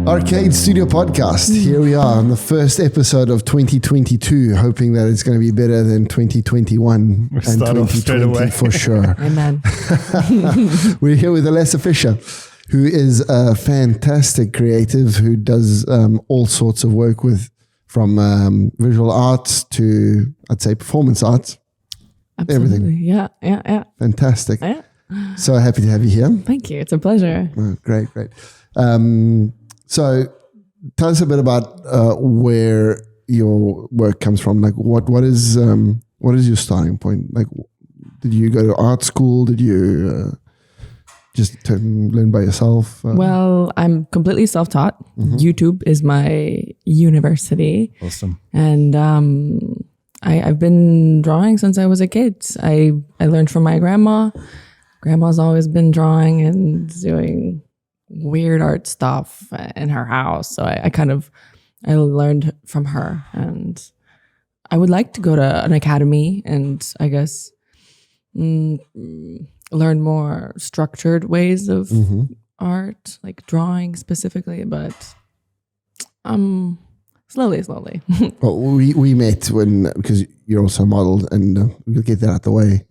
Arcade Studio Podcast. Here we are on the first episode of 2022, hoping that it's going to be better than 2021 and 2020 for sure. Amen. We're here with Alessa Fisher, who is a fantastic creative who does all sorts of work with from visual arts to, I'd say, performance arts. Absolutely. Everything. Yeah. Fantastic. Yeah. So happy to have you here. Thank you. It's a pleasure. Oh, great. So tell us a bit about where your work comes from. Like what is your starting point? Like, did you go to art school? Did you just learn by yourself? Well, I'm completely self-taught. Mm-hmm. YouTube is my university. Awesome. And I've been drawing since I was a kid. I learned from my grandma. Grandma's always been drawing and doing weird art stuff in her house. So I learned from her, and I would like to go to an academy and I guess learn more structured ways of art, like drawing specifically, but slowly. Well, we met because you're also modeled, and we'll get that out the way.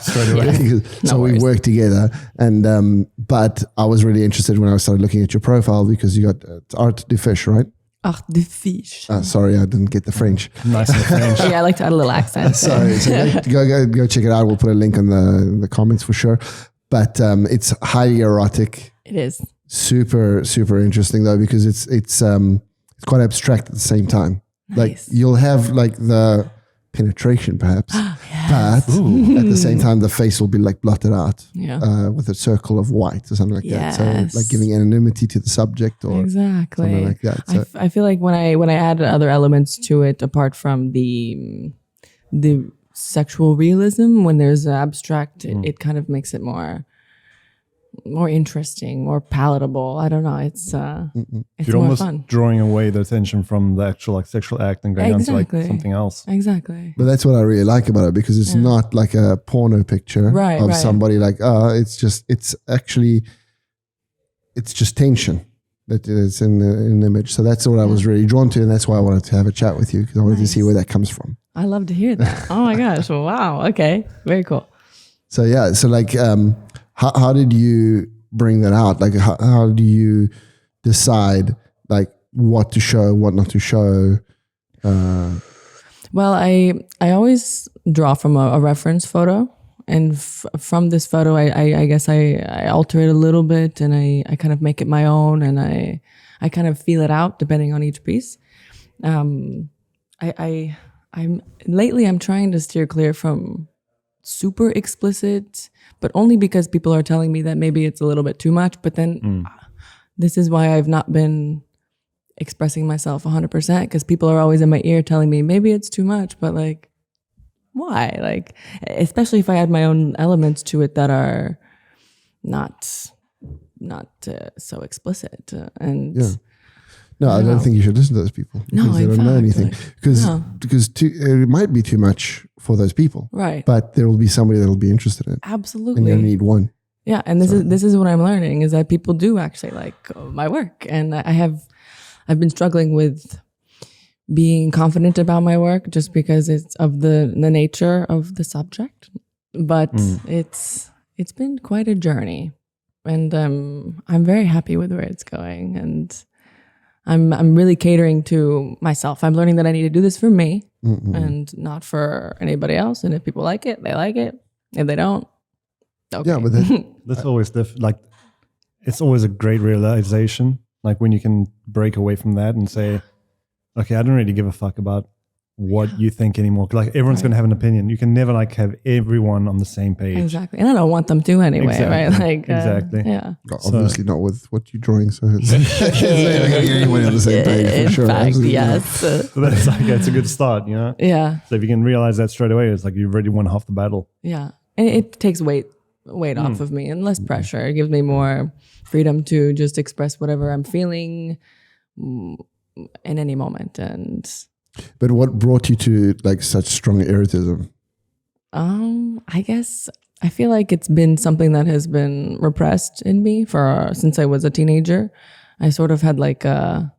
Straight away. So we worked together, and but I was really interested when I started looking at your profile because you got Art de Fish, right? Art de Fish. Sorry, I didn't get the French. Nice in the French. Yeah, I like to add a little accent. Sorry, so go check it out. We'll put a link in the comments for sure. But it's highly erotic. It is super interesting though, because it's quite abstract at the same time. Nice. Like you'll have like the penetration perhaps, yes. but at the same time the face will be like blotted out with a circle of white or something like that. So like giving anonymity to the subject or something like that. So I feel like when I add other elements to it, apart from the sexual realism, when there's abstract, it kind of makes it more interesting, more palatable. I don't know. It's You're more almost fun. drawing away the attention from the actual like sexual act and going on to like something else. Exactly. But that's what I really like about it, because it's not like a porno picture of somebody like, it's just tension that is in the image. So that's what I was really drawn to, and that's why I wanted to have a chat with you, because I wanted to see where that comes from. I love to hear that. Oh my gosh. Wow. Okay. Very cool. So like how did you bring that out? Like how do you decide like what to show, what not to show? Well, I always draw from a reference photo, and from this photo, I guess I alter it a little bit, and I kind of make it my own, and I kind of feel it out depending on each piece. I'm trying to steer clear from super explicit, but only because people are telling me that maybe it's a little bit too much. But then this is why I've not been expressing myself 100%, because people are always in my ear telling me maybe it's too much, but like, why? Like, especially if I add my own elements to it that are not so explit. No, I don't think you should listen to those people, because they don't know anything. Because it might be too much for those people, right? But there will be somebody that will be interested in it. Absolutely, and you need one. Yeah, and this is what I'm learning, is that people do actually like my work, and I've been struggling with being confident about my work just because it's of the nature of the subject. But it's been quite a journey, and I'm very happy with where it's going, and I'm really catering to myself. I'm learning that I need to do this for me and not for anybody else. And if people like it, they like it. If they don't, okay. Yeah, but that's always it's always a great realization. Like when you can break away from that and say, okay, I don't really give a fuck about what you think anymore. Like everyone's going to have an opinion. You can never like have everyone on the same page. Exactly. And I don't want them to anyway, right? Like exactly. Yeah. Obviously not with what you're drawing. So it's never going to get anyone on the same page for sure. In fact, Absolutely yes. So that's like, it's a good start, you know? Yeah. So if you can realize that straight away, it's like you've already won half the battle. Yeah. And it takes weight off of me and less pressure. It gives me more freedom to just express whatever I'm feeling in any moment. But what brought you to like such strong erotism? I guess I feel like it's been something that has been repressed in me since I was a teenager. I sort of had like I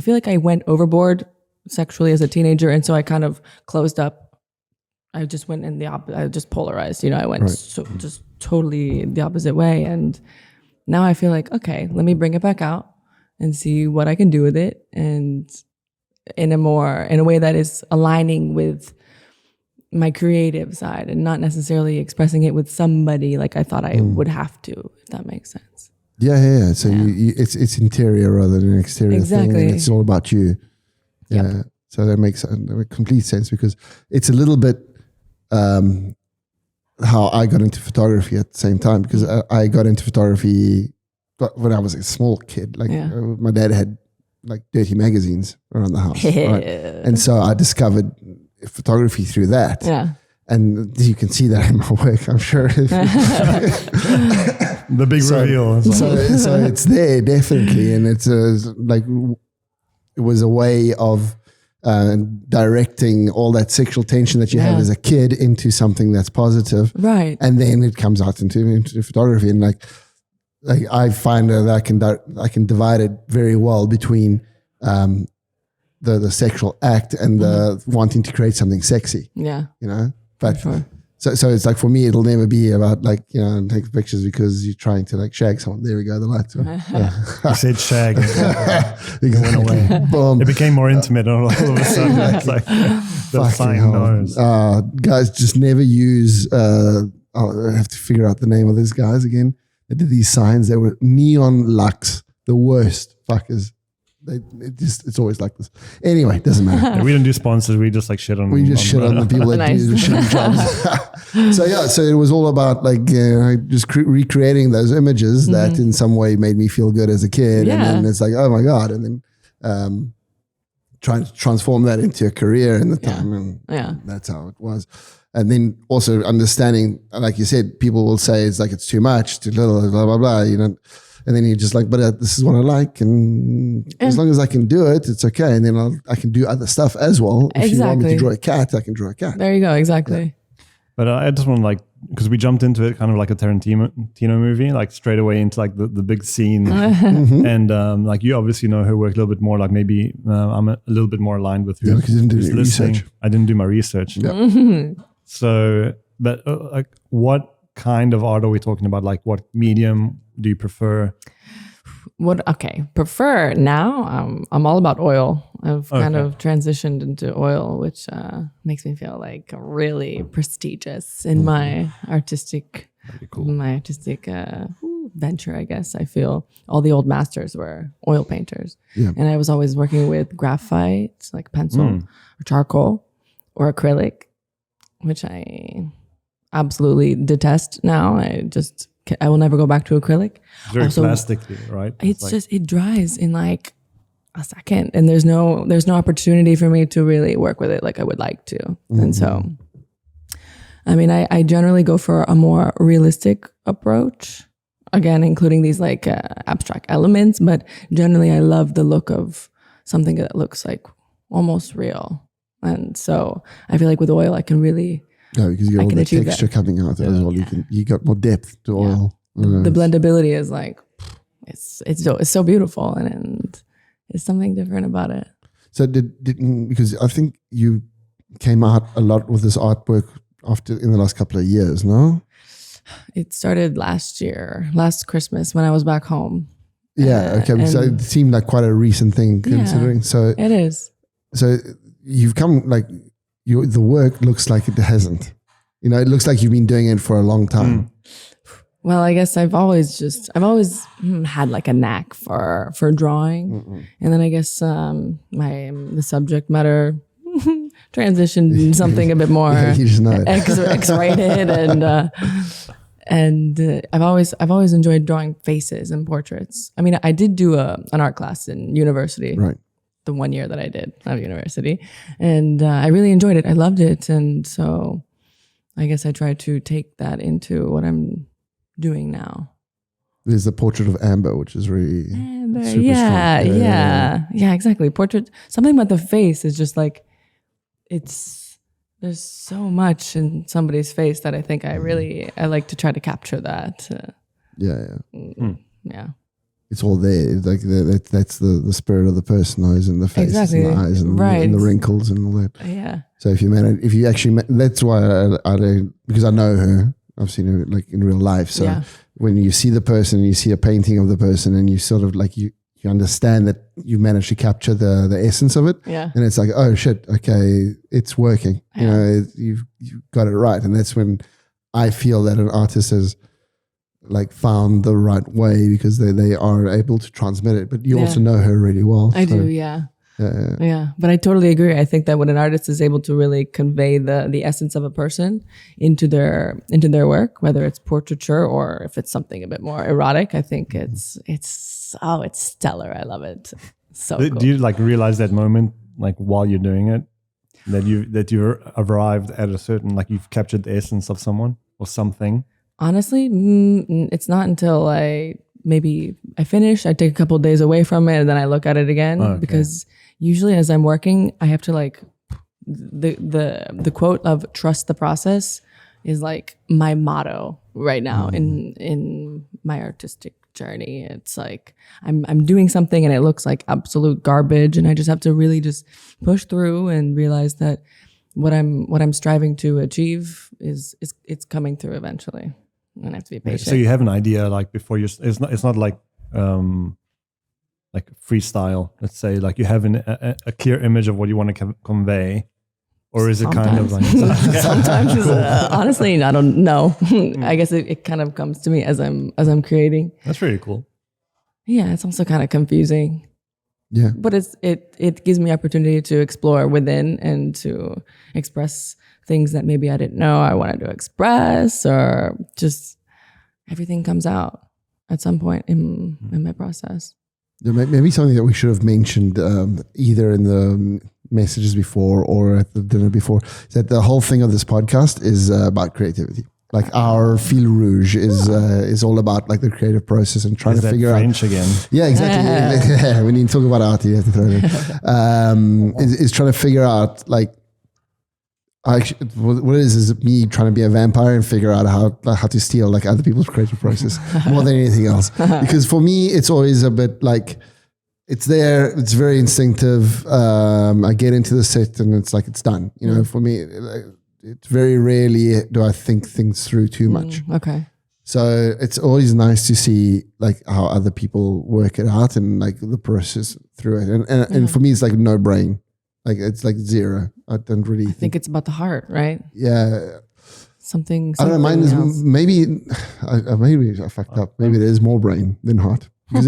feel like I went overboard sexually as a teenager, and so I kind of closed up. I just went in the opposite. I just polarized. I went just totally the opposite way, and now I feel like, okay, let me bring it back out and see what I can do with it, and in a way that is aligning with my creative side and not necessarily expressing it with somebody like I thought I would have to, if that makes sense. Yeah. So it's interior rather than exterior thing, and it's all about you. Yeah. Yep. So that makes complete sense, because it's a little bit how I got into photography at the same time, because I got into photography when I was a small kid. Like my dad had like dirty magazines around the house, right? And so I discovered photography through that. Yeah. And you can see that in my work, I'm sure. The big reveal. So it's there, definitely. And it's it was a way of directing all that sexual tension that you have as a kid into something that's positive. Right. And then it comes out into photography. And like I find that I can divide it very well between the sexual act and the wanting to create something sexy. Yeah. But so it's like, for me, it'll never be about like, take pictures because you're trying to like shag someone. There we go. The lights. You said shag. It went away. Boom. It became more intimate all of a sudden. It's like the fine nose. Guys, just never use, I have to figure out the name of these guys again. They did these signs. They were neon lux, the worst fuckers. It's always like this. Anyway, it doesn't matter. Yeah, we don't do sponsors. We just like shit on. We just shit on the people that do the shitty jobs. So it was all about like just recreating those images that in some way made me feel good as a kid, and then it's like, oh my god, and then trying to transform that into a career in the time, and that's how it was. And then also understanding, like you said, people will say it's like it's too much, too little, blah blah blah. And then you're just like, but this is what I like, and as long as I can do it, it's okay. And then I can do other stuff as well. If you want me to draw a cat, I can draw a cat. There you go, exactly. Yeah. But I just want to because we jumped into it kind of like a Tarantino movie, like straight away into like the big scene. And like you obviously know her work a little bit more, like maybe I'm a little bit more aligned with who's because you didn't do your research. I didn't do my research. Yeah. So, but like what kind of art are we talking about? Like what medium do you prefer? Prefer now. I'm all about oil. I've kind of transitioned into oil, which makes me feel like really prestigious in my artistic, venture. I guess I feel all the old masters were oil painters, and I was always working with graphite, like pencil or charcoal or acrylic, which I absolutely detest now. I will never go back to acrylic. It's very plastic-y, right? It dries in like a second, and there's no opportunity for me to really work with it like I would like to. And so, I mean, I generally go for a more realistic approach, again, including these like abstract elements, but generally I love the look of something that looks like almost real. And so I feel like with oil, I can really... Yeah, because you get all the texture coming out as well. You got more depth to oil. The blendability is like, it's so beautiful, and it's something different about it. So because I think you came out a lot with this artwork in the last couple of years, no? It started last Christmas when I was back home. Yeah, okay. So it seemed like quite a recent thing considering. Yeah, so it is. So you've come like... the work looks like it hasn't. It looks like you've been doing it for a long time. Well, I guess I've always had like a knack for drawing, and then I guess the subject matter transitioned into something a bit more you just know X-rated, and I've always enjoyed drawing faces and portraits. I mean, I did do an art class in university, right? The 1 year that I did of university, and I really enjoyed it. I loved it, and so I guess I tried to take that into what I'm doing now. There's the portrait of Amber, which is really super strong. Yeah, exactly. Portrait. Something about the face is just like there's so much in somebody's face that I think I like to try to capture that. Yeah. it's all there. It's like that's the spirit of the person, knows, and the face and the eyes and the wrinkles and all that. Yeah. So if you actually, that's why I don't, because I know her. I've seen her like in real life. So when you see the person, and you see a painting of the person, and you sort of like you understand that you managed to capture the essence of it. Yeah. And it's like, oh shit, okay, it's working. You know, you've got it right. And that's when I feel that an artist has like found the right way, because they are able to transmit it. But you also know her really well. I do, yeah. Yeah, but I totally agree. I think that when an artist is able to really convey the essence of a person into their work, whether it's portraiture or if it's something a bit more erotic, I think it's stellar. I love it. So cool. Do you like realize that moment like while you're doing it, that you arrived at a certain, like you've captured the essence of someone or something? Honestly, it's not until I finish, I take a couple of days away from it, and then I look at it again, because usually as I'm working, I have to like the quote of trust the process is like my motto right now in my artistic journey. It's like I'm doing something and it looks like absolute garbage, and I just have to really just push through and realize that what I'm striving to achieve is coming through eventually. And I have to be patient. So you have an idea like before you. It's not like freestyle. Let's say like you have a clear image of what you want to convey, or is sometimes. It kind of like sometimes? Honestly, I don't know. I guess it kind of comes to me as I'm creating. That's really cool. Yeah, it's also kind of confusing. Yeah, but it gives me opportunity to explore within and to express things that maybe I didn't know I wanted to express, or just everything comes out at some point in my process. Maybe something that we should have mentioned either in the messages before or at the dinner before, is that the whole thing of this podcast is about creativity. Like our fil rouge is all about like the creative process and trying to figure French out. again. Yeah, exactly. When you talk about art, you have to throw it in. Is trying to figure out like, what it is me trying to be a vampire and figure out how to steal like other people's creative process more than anything else. Because for me, it's always a bit like, it's there, it's very instinctive. I get into the set and it's like, it's done. You know, for me, it's very rarely do I think things through too much. Okay. So it's always nice to see like how other people work it out and like the process through it. And for me, it's like no brain. Like it's like zero. I don't really think it's about the heart, right? Yeah. Something I don't know. Mine is maybe I fucked up. Maybe there is more brain than heart, because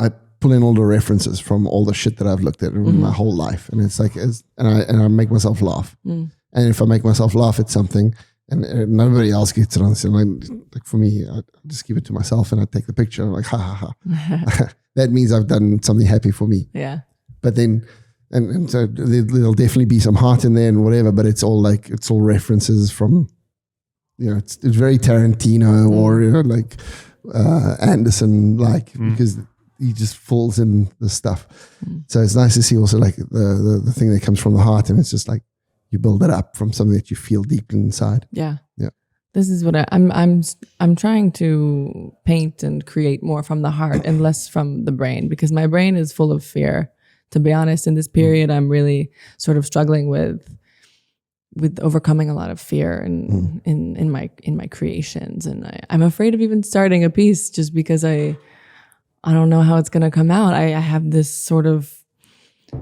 I pull in all the references from all the shit that I've looked at in my whole life, and it's like, and I make myself laugh. And if I make myself laugh at something, and nobody else gets it on, so like for me, I just give it to myself and I take the picture. I'm like, ha ha ha. That means I've done something happy for me. Yeah. But then, and so there'll definitely be some heart in there and whatever, but it's all references from, you know, it's very Tarantino or, you know, like Anderson, because he just falls in the stuff. So it's nice to see also like the thing that comes from the heart, and it's just like you build it up from something that you feel deep inside. Yeah. Yeah. This is what I'm trying to paint and create more from the heart and less from the brain, because my brain is full of fear. To be honest, in this period, I'm really sort of struggling with overcoming a lot of fear in my creations, and I'm afraid of even starting a piece just because I don't know how it's going to come out. I have this sort of,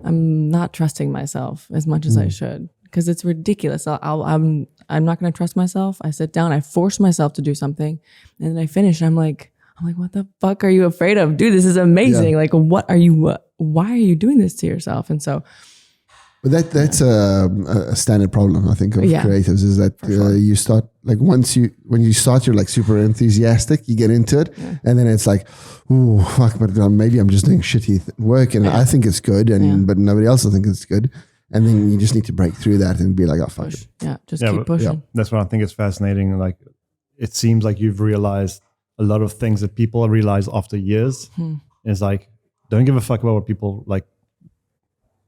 I'm not trusting myself as much as I should, because it's ridiculous. I'm not going to trust myself. I sit down, I force myself to do something, and then I finish. I'm like, what the fuck are you afraid of? Dude, this is amazing. Yeah. Like, why are you doing this to yourself? And so, but that's a standard problem, I think, of creatives, is that you start, like when you start, you're like super enthusiastic, you get into it, and then it's like, ooh, fuck, but maybe I'm just doing shitty work, and I think it's good, but nobody else will think it's good. And then you just need to break through that and be like, oh, fuck it. Yeah, just keep pushing. Yeah. That's what I think is fascinating. Like, it seems like you've realized a lot of things that people realize after years. It's like, don't give a fuck about what people like,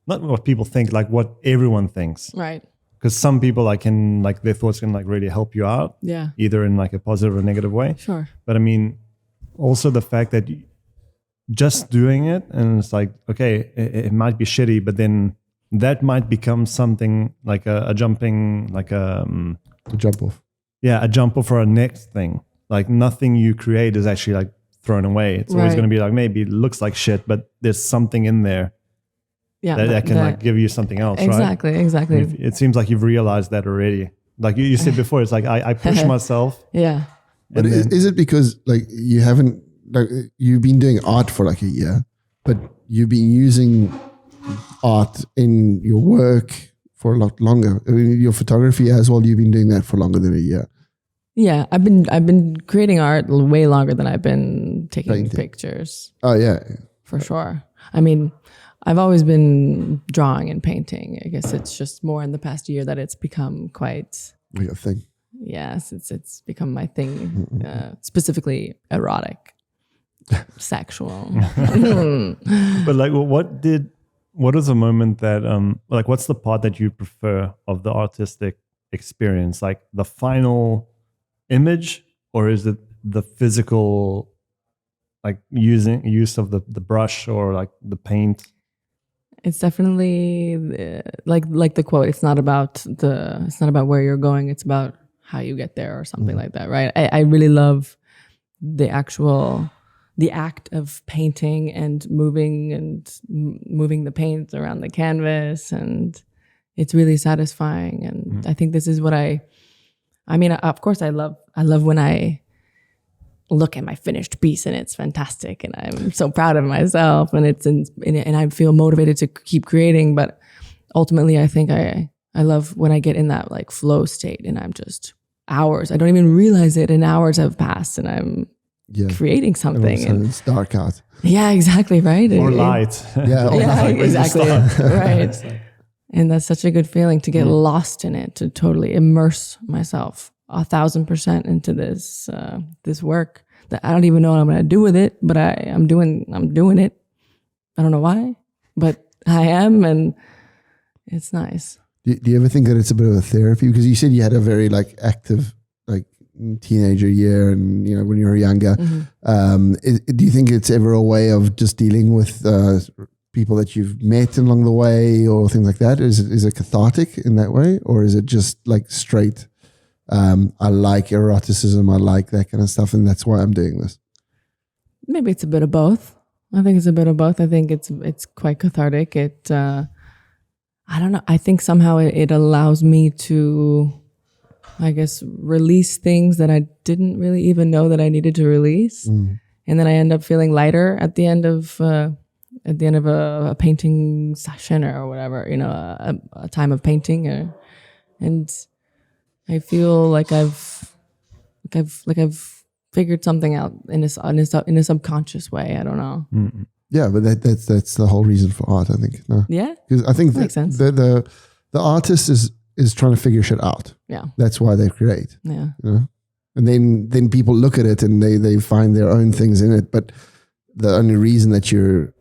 not what people think, like what everyone thinks. Right. because some people their thoughts can really help you out. Yeah. Either in a positive or negative way. Sure. But I mean, also the fact that just doing it, and it's okay, it might be shitty, but then that might become something like a jumping, a jump off. Yeah, a jump off for a next thing. Nothing you create is actually thrown away. It's always going to be maybe it looks like shit, but there's something in there that can give you something else, exactly, right? Exactly. It seems like you've realized that already. You said before, it's I push myself. Yeah. But is it because you haven't, you've been doing art for a year, but you've been using art in your work for a lot longer? I mean, your photography as well, you've been doing that for longer than a year. Yeah, I've been creating art way longer than I've been taking pictures. Oh yeah, for sure. I mean, I've always been drawing and painting. I guess it's just more in the past year that it's become quite your thing. Yes, it's become my thing. Specifically, erotic, sexual. But what is the moment that what's the part that you prefer of the artistic experience? The final image, or is it the physical, use of the brush or the paint? It's definitely like the quote. It's not about where you're going. It's about how you get there, or something like that, right? I really love the act of painting and moving the paint around the canvas, and it's really satisfying. And I think this is what I mean, of course, I love when I look at my finished piece and it's fantastic and I'm so proud of myself and and I feel motivated to keep creating. But ultimately, I think I love when I get in that flow state and I'm just hours. I don't even realize it, and hours have passed and I'm creating something. And it's dark out. Yeah, exactly, right. Or light. Exactly. Right. And that's such a good feeling to get lost in it, to totally immerse myself 1,000% into this work that I don't even know what I'm going to do with it, but I'm doing it. I don't know why, but I am, and it's nice. Do you ever think that it's a bit of a therapy? Because you said you had a very active teenager year, and when you were younger. Do you think it's ever a way of just dealing with people that you've met along the way, or things like that? Is it cathartic in that way, or is it just straight? I like eroticism. I like that kind of stuff, and that's why I'm doing this. Maybe it's a bit of both. I think it's a bit of both. I think it's quite cathartic. I don't know. I think somehow it allows me to, I guess, release things that I didn't really even know that I needed to release, and then I end up feeling lighter at the end of a painting session or whatever, a time of painting, and I feel like I've figured something out in a subconscious way. I don't know. Mm-hmm. Yeah, but that's the whole reason for art, I think. No? Yeah, because I think makes sense. The artist is trying to figure shit out. Yeah, that's why they create. Yeah, and then people look at it and they find their own things in it. But the only reason that you're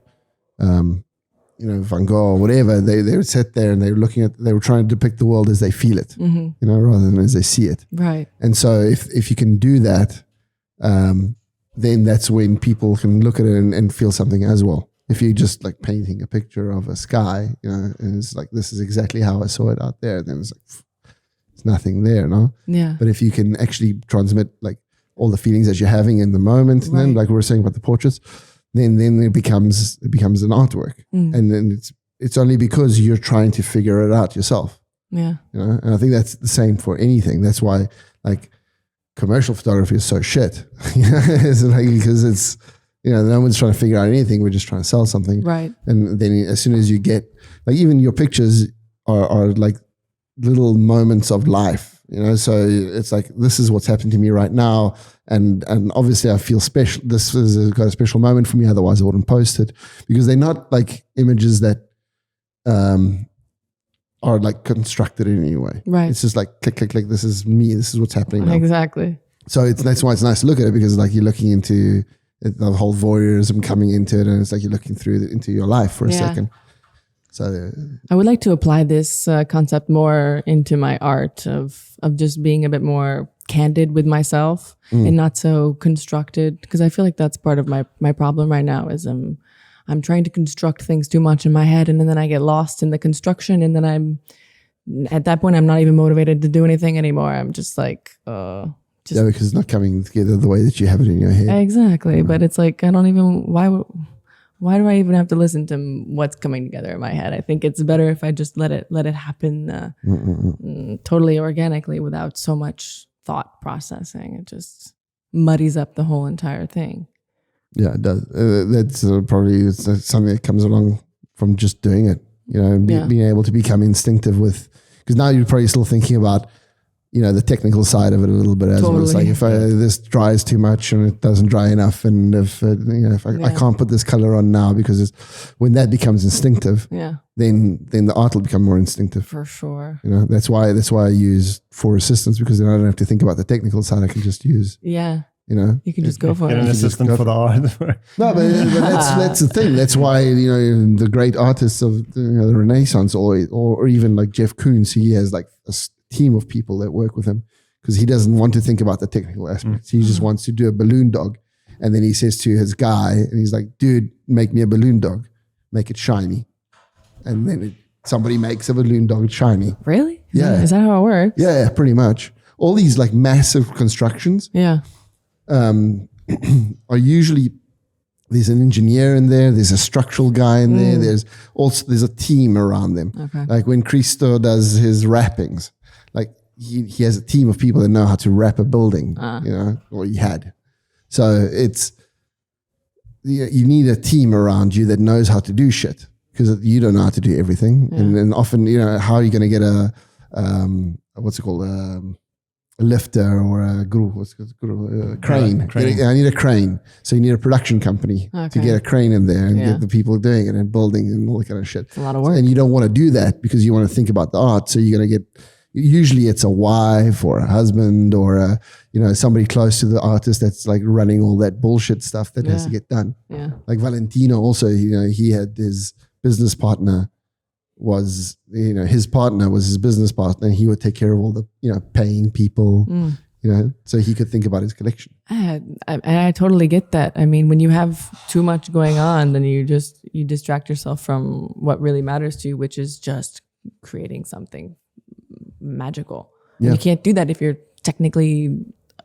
Van Gogh or whatever, they would sit there and they were trying to depict the world as they feel it, rather than as they see it. Right. And so if you can do that, then that's when people can look at it and feel something as well. If you're just painting a picture of a sky, and it's this is exactly how I saw it out there, then it's it's nothing there, no? Yeah. But if you can actually transmit all the feelings that you're having in the moment, and then we were saying about the portraits, then it becomes an artwork, and then it's only because you're trying to figure it out yourself. Yeah, and I think that's the same for anything. That's why commercial photography is so shit. It's because it's no one's trying to figure out anything. We're just trying to sell something, right? And then as soon as you get even your pictures are little moments of life. So it's this is what's happened to me right now. And obviously I feel special. This has got a special moment for me. Otherwise I wouldn't post it, because they're not images that are constructed in any way. Right. It's just click, click, click. This is me. This is what's happening now. Exactly. So that's why it's nice to look at it, because you're looking into the whole voyeurism coming into it. And it's you're looking through into your life for a second. So I would like to apply this concept more into my art of just being a bit more candid with myself and not so constructed, because I feel like that's part of my problem right now is I'm trying to construct things too much in my head, and then I get lost in the construction, and then at that point I'm not even motivated to do anything anymore. I'm just like because it's not coming together the way that you have it in your head. Exactly. But it's like, I don't even, why do I even have to listen to what's coming together in my head? I think it's better if I just let it happen totally organically without so much thought processing. It just muddies up the whole entire thing. Yeah, it does. That's probably something that comes along from just doing it, being able to become instinctive with, because now you're probably still thinking about, the technical side of it a little bit as well. It's like if this dries too much and it doesn't dry enough, and if I can't put this color on now, because when that becomes instinctive, then the art will become more instinctive. For sure. That's why I use 4 assistants, because then I don't have to think about the technical side. I can just use. Yeah. You can just go for it. An assistant for the art. No, but that's the thing. That's why the great artists of the Renaissance, or even like Jeff Koons, he has like a team of people that work with him, because he doesn't want to think about the technical aspects. He just wants to do a balloon dog, and then he says to his guy, and he's like, "Dude, make me a balloon dog, make it shiny," and then somebody makes a balloon dog shiny. Really? Yeah. Is that how it works? Yeah, pretty much. All these like massive constructions. Yeah. Are usually, there's an engineer in there, there's a structural guy in there, there's a team around them. Okay. Like when Christo does his wrappings, like he has a team of people that know how to wrap a building, or he had. So it's, you need a team around you that knows how to do shit, because you don't know how to do everything. Yeah. And often, how are you going to get a lifter or a crane. Crane. I need a crane. So you need a production company to get a crane in there and get the people doing it and building and all that kind of shit. It's a lot of work. And you don't want to do that because you want to think about the art. So you're going to get, usually it's a wife or a husband or somebody close to the artist that's like running all that bullshit stuff that has to get done. Yeah. Like Valentino also, he had his business partner his partner was his business partner, and he would take care of all the, paying people, so he could think about his collection. I totally get that. I mean, when you have too much going on, then you distract yourself from what really matters to you, which is just creating something magical. Yeah. You can't do that if you're technically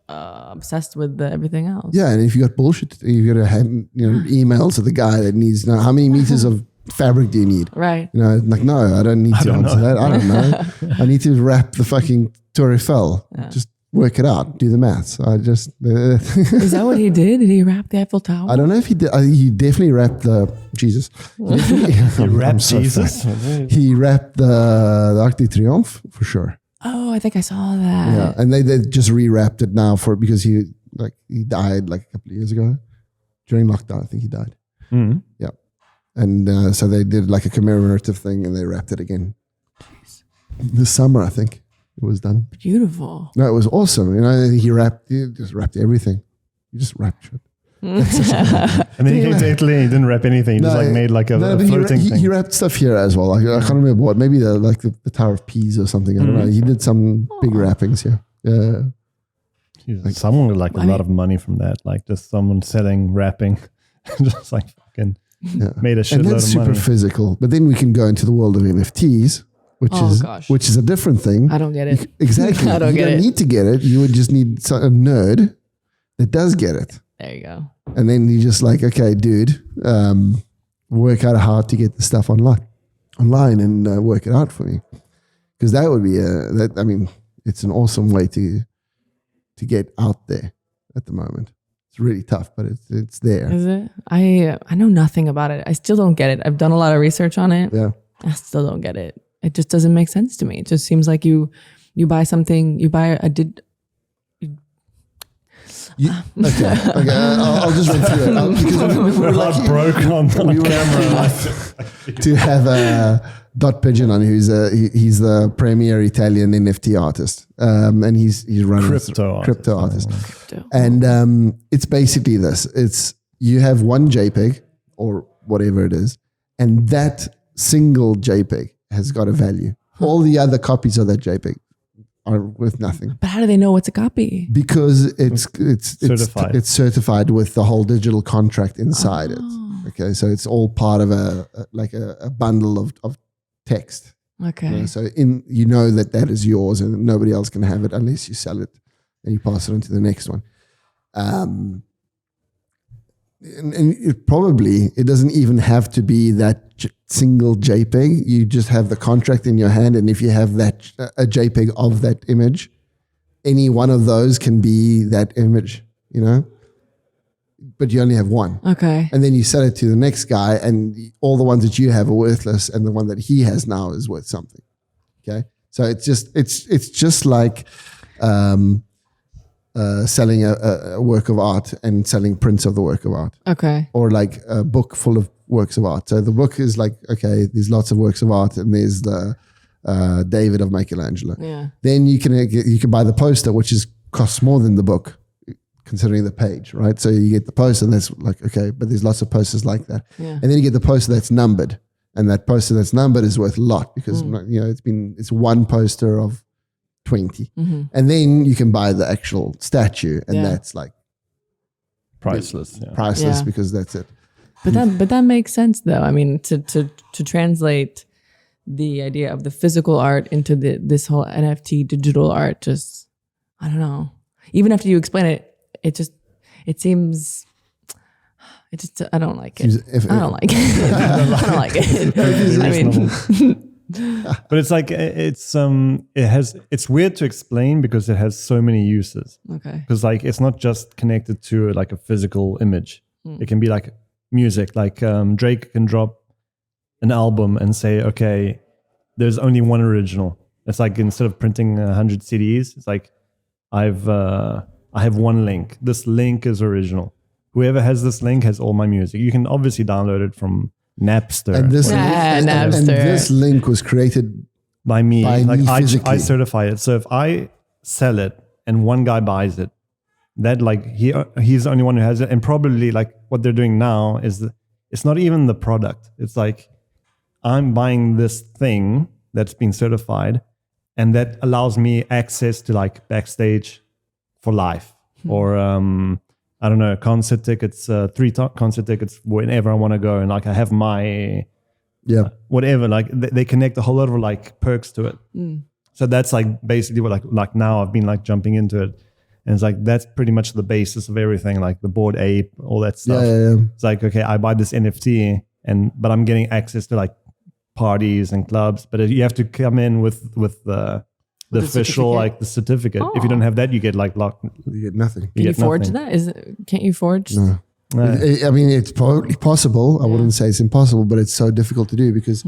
obsessed with everything else. Yeah, and if you got bullshit, you got to have emails to the guy that needs how many meters of fabric do you need? Right. Like, no, I don't need to answer that. I don't know. I need to wrap the fucking Tour Eiffel. Yeah. Just work it out. Do the maths. Is that what he did? Did he wrap the Eiffel Tower? I don't know if he did. He definitely wrapped the Jesus. He wrapped Jesus? He wrapped the Arc de Triomphe for sure. Oh, I think I saw that. Yeah, and they just rewrapped it now because he died like a couple of years ago during lockdown. I think he died. Mm-hmm. Yeah. And so they did like a commemorative thing, and they wrapped it again. Jeez. This summer, I think it was done. Beautiful. No, it was awesome. He just wrapped everything. He just wrapped shit. And then he came to Italy and he didn't wrap anything. He just made like a floating thing. He wrapped stuff here as well. I can't remember what. Maybe the Tower of Pisa or something. I don't know. He did some big wrappings here. Yeah. Someone would like a lot of money from that. Like just someone selling wrapping. Just like fucking... Yeah. Made a shitload of money. And that's super physical. But then we can go into the world of NFTs, which is a different thing. I don't get it. Exactly. I don't get it. You don't need to get it. You would just need a nerd that does get it. There you go. And then you just like, okay, dude, work out how to get the stuff online and work it out for me. Because that would be it's an awesome way to get out there at the moment. It's really tough, but it's there. Is it? I know nothing about it. I still don't get it. I've done a lot of research on it. Yeah. I still don't get it. It just doesn't make sense to me. It just seems like you buy something, okay. I'll just run through it. Because we're like broke on camera. To have a Dot Pigeon on, he's the premier Italian NFT artist, and he's running crypto artist. And it's basically this: it's you have one JPEG or whatever it is, and that single JPEG has got a value. All the other copies of that JPEG are worth nothing. But how do they know what's a copy? Because it's certified. It's certified with the whole digital contract inside it. Okay, so it's all part of a bundle of text. Okay. So you know that is yours, and nobody else can have it unless you sell it and you pass it on to the next one. And it doesn't even have to be that single JPEG. You just have the contract in your hand, and if you have a JPEG of that image, any one of those can be that image, but you only have one. Okay. And then you sell it to the next guy, and all the ones that you have are worthless, and the one that he has now is worth something. Okay. So it's just like selling a work of art and selling prints of the work of art. Okay. Or like a book full of works of art. So the book is like, okay, there's lots of works of art, and there's the David of Michelangelo. Yeah. Then you can buy the poster, which costs more than the book, considering the page, right? So you get the poster, and that's like, okay, but there's lots of posters like that. Yeah. And then you get the poster that's numbered, and that poster that's numbered is worth a lot because it's one poster of 20. Mm-hmm. And then you can buy the actual statue, and that's like priceless. Priceless because that's it. But that makes sense though. I mean, to translate the idea of the physical art into this whole NFT digital art, just I don't know. Even after you explain it, it seems. I don't like it. I don't like it. I don't like it. I mean. But it's like it's weird to explain because it has so many uses. Okay. Because like it's not just connected to like a physical image. It can be like music. Like Drake can drop an album and say, okay, there's only one original. It's like instead of printing 100 CDs, it's like I have one link. This link is original. Whoever has this link has all my music. You can obviously download it from Napster. And this, Napster. And this link was created by me. Physically. I certify it. So if I sell it and one guy buys it, that like he's the only one who has it. And probably like what they're doing now is it's not even the product. It's like I'm buying this thing that's been certified, and that allows me access to like backstage for life or I don't know, concert tickets, 3 concert tickets whenever I want to go. And like, I have my, whatever, like they connect a whole lot of like perks to it. So that's like basically what like now I've been like jumping into it. And it's like, that's pretty much the basis of everything, like the Bored Ape, all that stuff. Yeah. It's like, okay, I buy this NFT but I'm getting access to like parties and clubs, but you have to come in with the official, like the certificate. If you don't have that, you get like locked. You get nothing. Can you forge that? Can't you forge? No. I mean, it's probably possible. I wouldn't say it's impossible, but it's so difficult to do because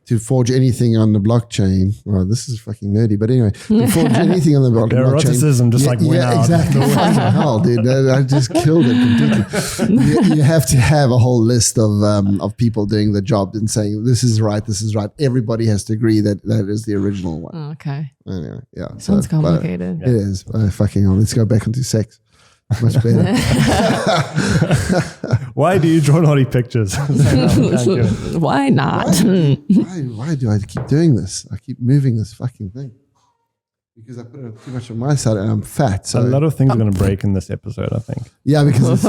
to forge anything on the blockchain, well, this is fucking nerdy, but anyway, to forge anything on the blockchain. Eroticism just went out. Exactly. Hell, dude, I just killed it completely. You have to have a whole list of people doing the job and saying, this is right, this is right. Everybody has to agree that is the original one. Oh, okay. Anyway, yeah. Sounds complicated. It is. Fucking hell. Let's go back into sex. Much better. Why do you draw naughty pictures? Why not? Why do I keep doing this? I keep moving this fucking thing because I put it too much on my side and I'm fat. So a lot of things are going to break in this episode, I think. Yeah, because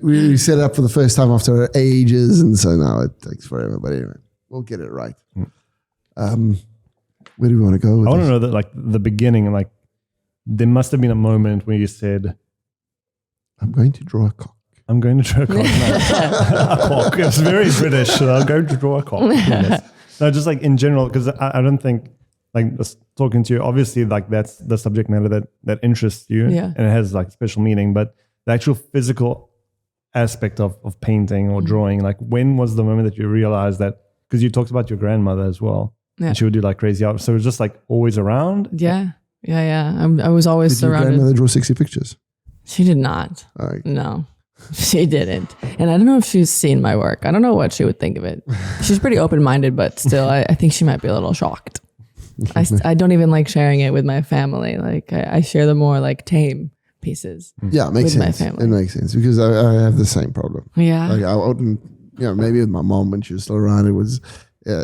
we set it up for the first time after ages, and so now it takes forever. But anyway, we'll get it right. Where do we want to go? I want to know that, like the beginning, like there must have been a moment where you said, I'm going to draw a cock. I'm going to draw a cock. No, a cock. It's very British. So I'm going to draw a cock. No, just like in general, because I don't think, like just talking to you, obviously like that's the subject matter that interests you, and it has like special meaning. But the actual physical aspect of painting or drawing, like when was the moment that you realized that? Because you talked about your grandmother as well, and she would do like crazy art. So it was just like always around. Yeah. I was always surrounded. Did your grandmother draw 60 pictures? She did not. No, she didn't. And I don't know if she's seen my work. I don't know what she would think of it. She's pretty open-minded, but still, I think she might be a little shocked. I don't even like sharing it with my family. Like I share the more like tame pieces. Yeah, it makes sense. My family. It makes sense because I have the same problem. Yeah. Like I wouldn't, maybe with my mom when she was still around, it was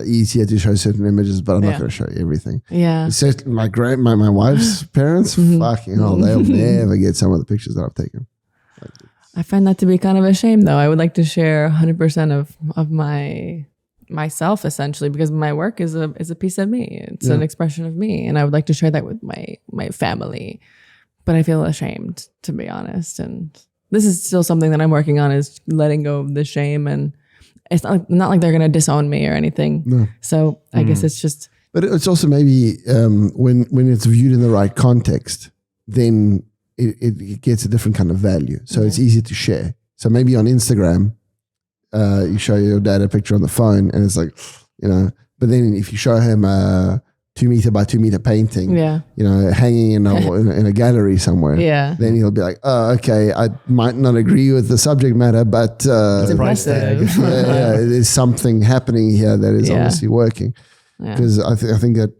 easier to show certain images, but I'm not going to show you everything. Yeah. So my wife's parents, fucking hell, they'll never get some of the pictures that I've taken. I find that to be kind of a shame, though. I would like to share 100% of myself, essentially, because my work is a piece of me. It's an expression of me, and I would like to share that with my family. But I feel ashamed, to be honest. And this is still something that I'm working on, is letting go of the shame. And it's not like they're going to disown me or anything. No. So I guess it's just. But it's also maybe when it's viewed in the right context, then it gets a different kind of value. So it's easy to share. So maybe on Instagram, you show your dad a picture on the phone and it's like, but then if you show him a 2 meter by 2 meter painting, hanging in a gallery somewhere, then he'll be like, oh, okay, I might not agree with the subject matter, but it's impressive. There's something happening here that is obviously working. Because I think that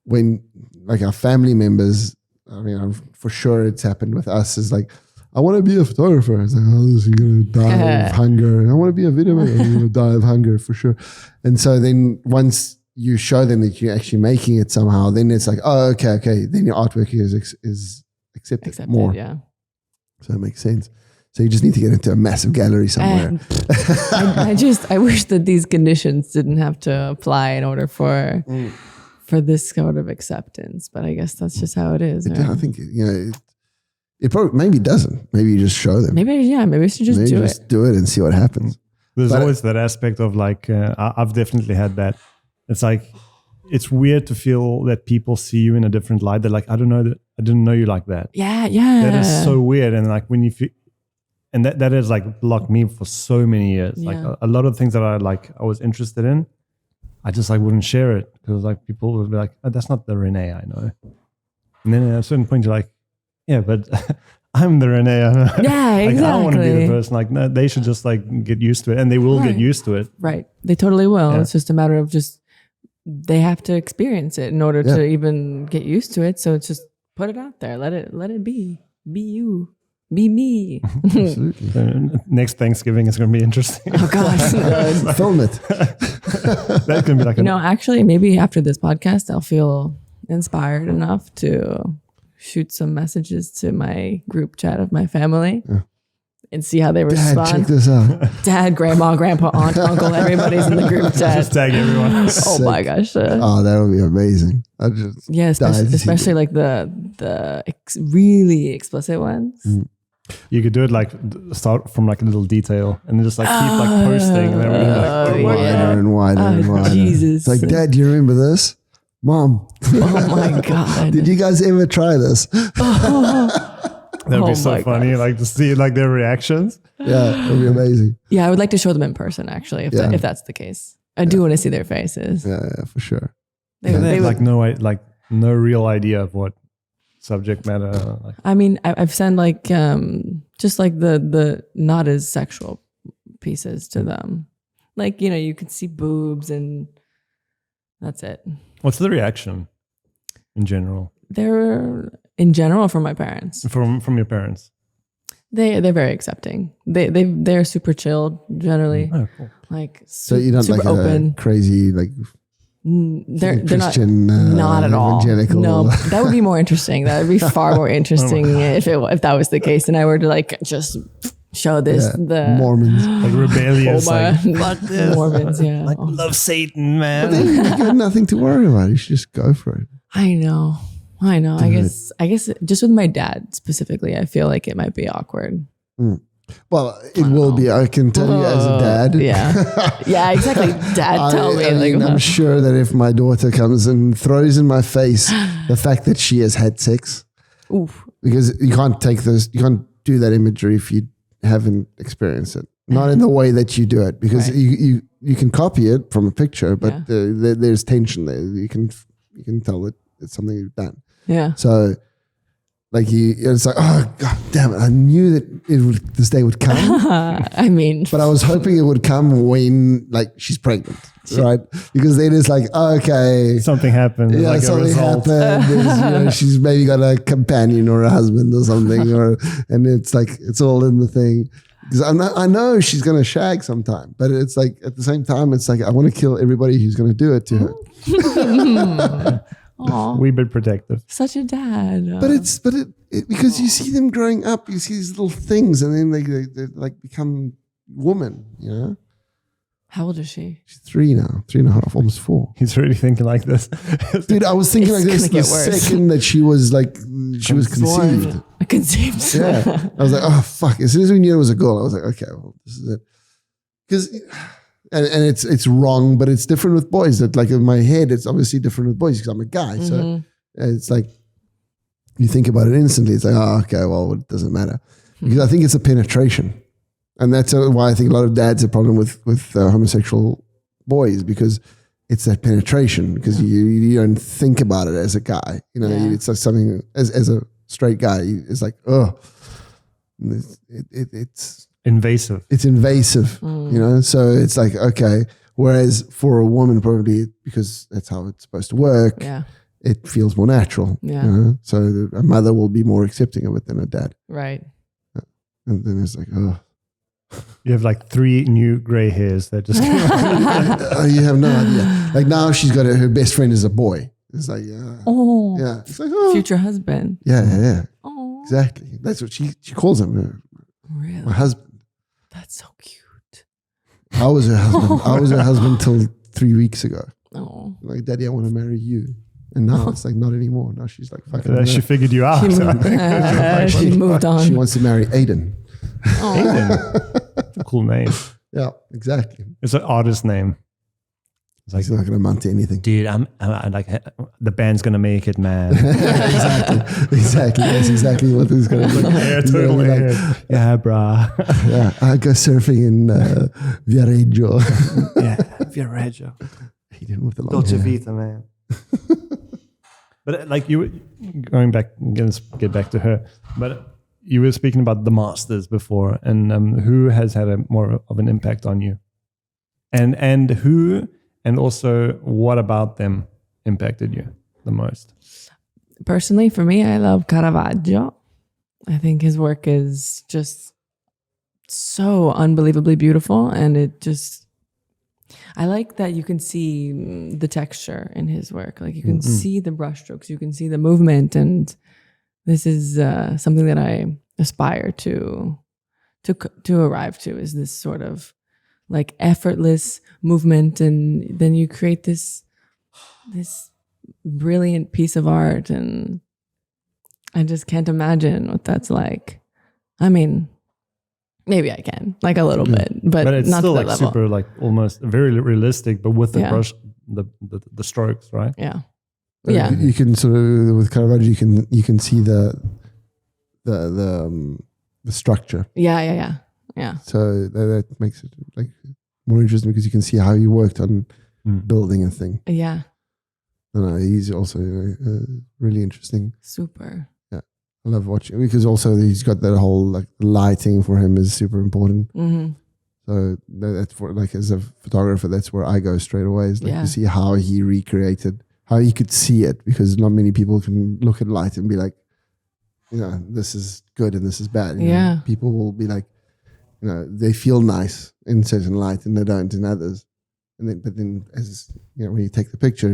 when like our family members, I mean, for sure it's happened with us, is like, I want to be a photographer. It's like, oh, you're going to die of hunger. And I want to be a video maker. You're going to die of hunger for sure. And so then once you show them that you're actually making it somehow, then it's like, oh, okay. Then your artwork is accepted more. Yeah. So it makes sense. So you just need to get into a massive gallery somewhere. I wish that these conditions didn't have to apply in order for this sort of acceptance. But I guess that's just how it is. Right? I think, it probably maybe doesn't. Maybe you just show them. Maybe we should just do it. Do it and see what happens. There's always that aspect of like, I've definitely had that. It's like, it's weird to feel that people see you in a different light. They're like, I didn't know you like that. Yeah. That is so weird. And like when you feel, and that has like blocked me for so many years. Like a lot of things that I was interested in, I just like wouldn't share it because like people would be like, oh, that's not the René I know. And then at a certain point you're like, yeah, but I'm the René I know. Yeah, like, exactly. I don't want to be the person. Like, no, they should just like get used to it, and they will get used to it. Be They totally will. Yeah. It's just a matter of they have to experience it in order to even get used to it. So it's just put it out there. Let it be. Be you. Be me. Absolutely. Next Thanksgiving is going to be interesting. Oh gosh. Film it. That can be like actually, maybe after this podcast, I'll feel inspired enough to shoot some messages to my group chat of my family and see how they respond. Dad, check this out. Dad, grandma, grandpa, aunt, uncle, everybody's in the group chat. Just tag everyone. Oh my gosh. Oh, that would be amazing. Especially like the really explicit ones. You could do it like start from like a little detail and then just like keep like posting and everything wider and wider and wider. Jesus. It's like, Dad, do you remember this? Mom. Oh my God. Did you guys ever try this? That'd be so funny, gosh. Like to see like their reactions. Yeah, it'd be amazing. Yeah, I would like to show them in person actually, if that's the case. I do want to see their faces. Yeah, for sure. They have like no real idea of what subject matter. Like. I mean, I've sent like just like the not as sexual pieces to them. Like, you could see boobs and that's it. What's the reaction in general? They're in general from my parents. From your parents. They're very accepting. They're super chilled generally. Oh, cool. Like so you're not like open. A crazy like they're Christian, not at all. Evangelical. No, that would be more interesting. That would be far more interesting if that was the case, and I were to like just show this the Mormons like rebellious like this. Mormons, like love Satan, man. But then you got nothing to worry about. You should just go for it. I know. I guess just with my dad specifically, I feel like it might be awkward. Well, it will be. I can tell you as a dad. Yeah, exactly. Dad, tell me. I'm sure that if my daughter comes and throws in my face the fact that she has had sex, because you can't do that imagery if you haven't experienced it. Not in the way that you do it, because you can copy it from a picture, but there's tension there. You can tell that it's something you've done. Yeah. So, like it's like, oh God damn it! I knew that this day would come. I mean, but I was hoping it would come when like she's pregnant, right? Because then it's like, oh, okay, something happened. Yeah, like something happened. She's maybe got a companion or a husband or something, and it's like it's all in the thing. Because I know she's going to shag sometime, but it's like at the same time, it's like I want to kill everybody who's going to do it to her. Aw, Wee bit protective. such a dad. But it because you see them growing up, you see these little things, and then they like become woman. You know, How old is she? she's 3 now, 3.5, almost 4. He's really thinking like this. Dude, I was thinking It's like this gonna the get worse. second that she was conceived. Conceived. Yeah, I was like, oh fuck! As soon as we knew it was a girl, I was like, okay, well, this is it. Because, and it's wrong, but it's different with boys. That like in my head, it's obviously different with boys because I'm a guy. So it's like you think about it instantly. It's like, oh, okay, well, it doesn't matter because I think it's a penetration, and that's why I think a lot of dads have a problem with homosexual boys because it's that penetration because you don't think about it as a guy. You know, it's like something as a straight guy, it's like, oh, it's Invasive. It's invasive, you know? So it's like, okay. Whereas for a woman, probably because that's how it's supposed to work, it feels more natural. Yeah. You know? So a mother will be more accepting of it than a dad. Right. And then it's like, oh. You have like 3 new gray hairs that just came out. You have no idea. Like now she's got her best friend is a boy. It's like, Oh. yeah. It's like, oh. Future husband. Yeah. Oh. Exactly. That's what she calls him. Really? My husband. That's so cute. I was her husband. I was her husband till 3 weeks ago. Oh. Like, Daddy, I want to marry you. And now it's like not anymore. Now she's like fucking. She figured you out. She moved on. She wants to marry Aiden. Oh. Aiden. Cool name. Yeah, exactly. It's an artist name. It's like, It's not going to amount to anything. dude, I'm like, the band's gonna make it, man. Exactly. That's exactly what this is going to be. Yeah, totally. Yeah, brah. Yeah, I go surfing in Viareggio. Yeah, Viareggio. Aiden with the long Dolce hair. Vita, man. But like you were going back, let's get back to her. But you were speaking about the masters before, and who has had a more of an impact on you, and who, and also what about them impacted you the most? Personally, for me, I love Caravaggio. I think his work is just so unbelievably beautiful, and it just. I like that you can see the texture in his work. Like you can see the brushstrokes, you can see the movement, and this is something that I aspire to arrive to. Is this sort of like effortless movement, and then you create this brilliant piece of art, and I just can't imagine what that's like. I mean. Maybe I can, like a little bit, but it's not still to like that level. super, like almost very realistic, but with the brush, the strokes, right? Yeah, You can sort of with Caravaggio, you can see the structure. Yeah. So that makes it like more interesting because you can see how he worked on building a thing. Yeah. No, he's also really interesting. Super. I love watching because also he's got that whole like lighting for him is super important. Mm-hmm. So that's for like as a photographer, that's where I go straight away. Is like to see how he recreated, how he could see it, because not many people can look at light and be like, you know, this is good and this is bad. You know? People will be like, you know, they feel nice in certain light and they don't in others. And then, but then as you know, when you take the picture,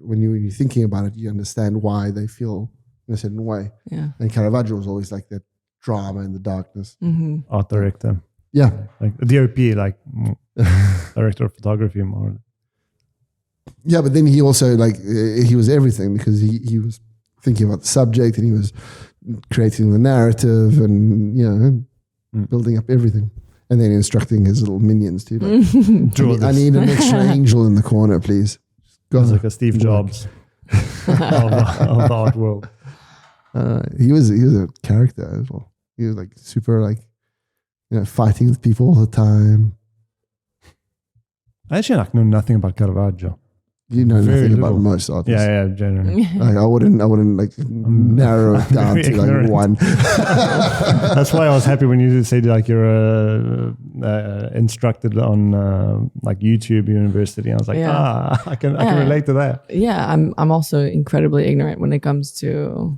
when you're thinking about it, you understand why they feel in a certain way. Yeah. And Caravaggio was always like that drama in the darkness. Mm-hmm. Art director. Yeah. Like DOP, like director of photography more. Yeah, but then he also like, he was everything because he was thinking about the subject and he was creating the narrative and, you know, building up everything. And then instructing his little minions to like, I need an extra angel in the corner, please. It's like a Steve Jobs of the art world. He was a character as well. He was like super like, you know, fighting with people all the time. I actually like know nothing about Caravaggio. You know Very nothing little. about most artists. Yeah, generally. Like I wouldn't like narrow it down to like one. That's why I was happy when you said like you're instructed on like YouTube University. I was like, I can relate to that. Yeah, I'm also incredibly ignorant when it comes to,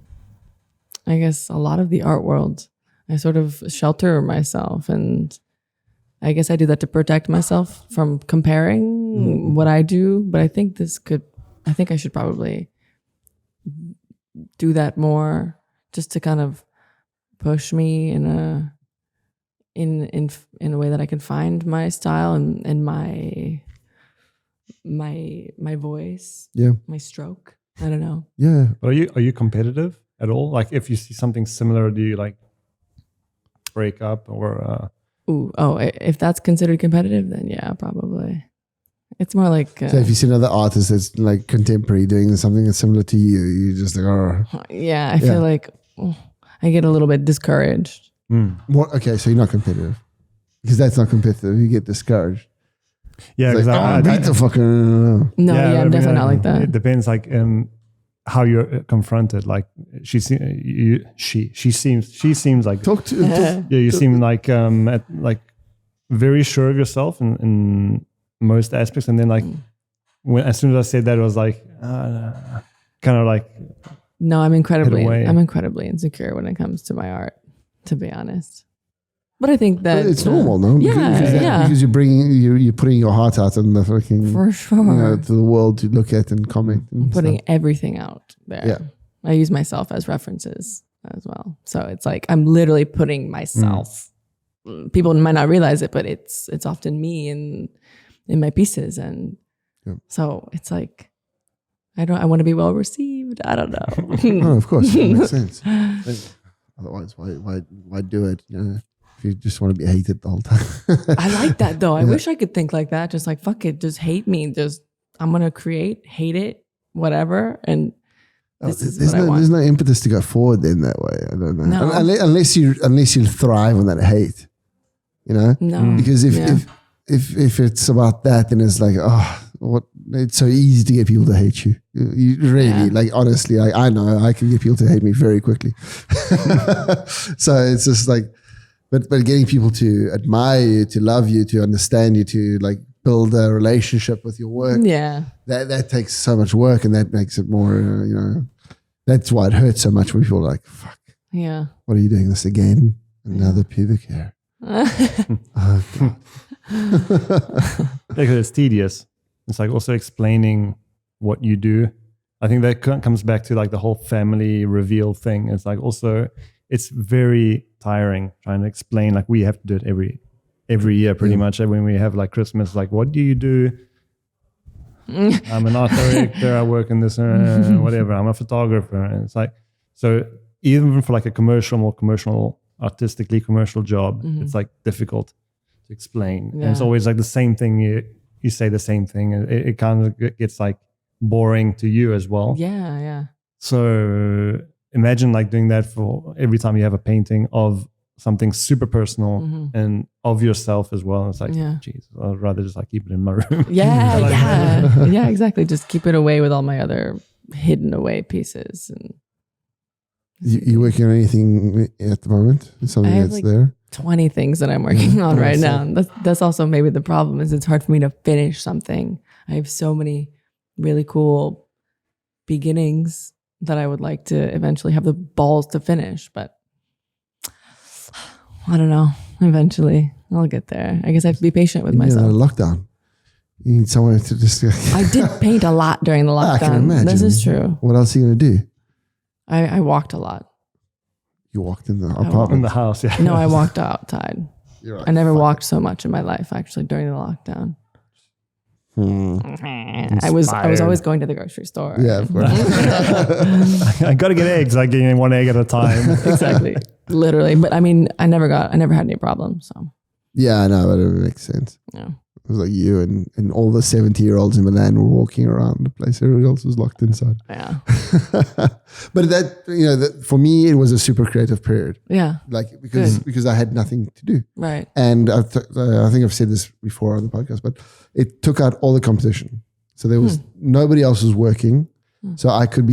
I guess, a lot of the art world. I sort of shelter myself, and I guess I do that to protect myself from comparing what I do. But I think I should probably do that more, just to kind of push me in a way that I can find my style and my voice, my stroke. I don't know. Yeah. But are you competitive at all? Like, if you see something similar, do you like break up or? If that's considered competitive, then yeah, probably. It's more like. So if you see another artist that's like contemporary doing something that's similar to you, you just like, oh. Yeah, I feel like I get a little bit discouraged. Okay, so you're not competitive, because that's not competitive. You get discouraged. Yeah, because I beat the fucking. No, I'm definitely not like that. It depends, like how you're confronted. Like she seems like you seem like very sure of yourself in most aspects, and then like as soon as I said that, it was like kind of like. No, I'm incredibly insecure when it comes to my art, to be honest. But I think that it's normal, no? Because you're putting your heart out in the fucking, for sure, to the world to look at and comment. And putting everything out there. Yeah. I use myself as references as well, so it's like I'm literally putting myself. People might not realize it, but it's often me in my pieces, and so it's like I want to be well received. I don't know. No, of course, it makes sense. Otherwise, why do it? If you just want to be hated the whole time. I like that though. I wish I could think like that. Just like, fuck it, just hate me. I'm gonna create, hate it, whatever. And there's no impetus to go forward then that way. I don't know. No. Unless you thrive on that hate, No. Because if it's about that, then it's like, it's so easy to get people to hate you. You really, like, honestly, I know I can get people to hate me very quickly. So it's just like, but getting people to admire you, to love you, to understand you, to like build a relationship with your work. Yeah. That takes so much work, and that makes it more, that's why it hurts so much when people are like, fuck. Yeah. What are you doing this again? Another pubic hair. Oh, God. Because it's tedious. It's like also explaining what you do. I think that comes back to like the whole family reveal thing. It's like also, it's very tiring trying to explain. Like we have to do it every year pretty much. When we have like Christmas, like, what do you do? I'm an art director. I work in this, whatever. I'm a photographer. And it's like, so even for like a artistically commercial job, it's like difficult to explain. And it's always like the same thing. You say the same thing, and it kind of gets like boring to you as well. Yeah, yeah. So imagine like doing that for every time you have a painting of something super personal and of yourself as well. It's like, geez, I'd rather just like keep it in my room. Yeah, yeah, exactly. Just keep it away with all my other hidden away pieces. And you working on anything at the moment? Something that's like there? 20 things that I'm working on right now. That's also maybe the problem, is it's hard for me to finish something. I have so many really cool beginnings that I would like to eventually have the balls to finish, but I don't know. Eventually I'll get there. I guess I have to be patient with myself. Lockdown. You need someone to just... I did paint a lot during the lockdown. I can imagine. This is true. What else are you going to do? I walked a lot. You walked in the apartment? In the house, yeah. No, I walked outside. You're right. I never walked so much in my life, actually, during the lockdown. I was always going to the grocery store. Yeah, of course. I got to get eggs. I get one egg at a time. Exactly. Literally. But I mean, I never had any problems. So. Yeah, I know, but it makes sense. Yeah. It was like you and all the 70-year-olds in Milan were walking around the place. Everybody else was locked inside. Yeah. But that for me, it was a super creative period. Yeah. Like because I had nothing to do. Right. And I think I've said this before on the podcast, but it took out all the competition. So there was nobody else was working. So I could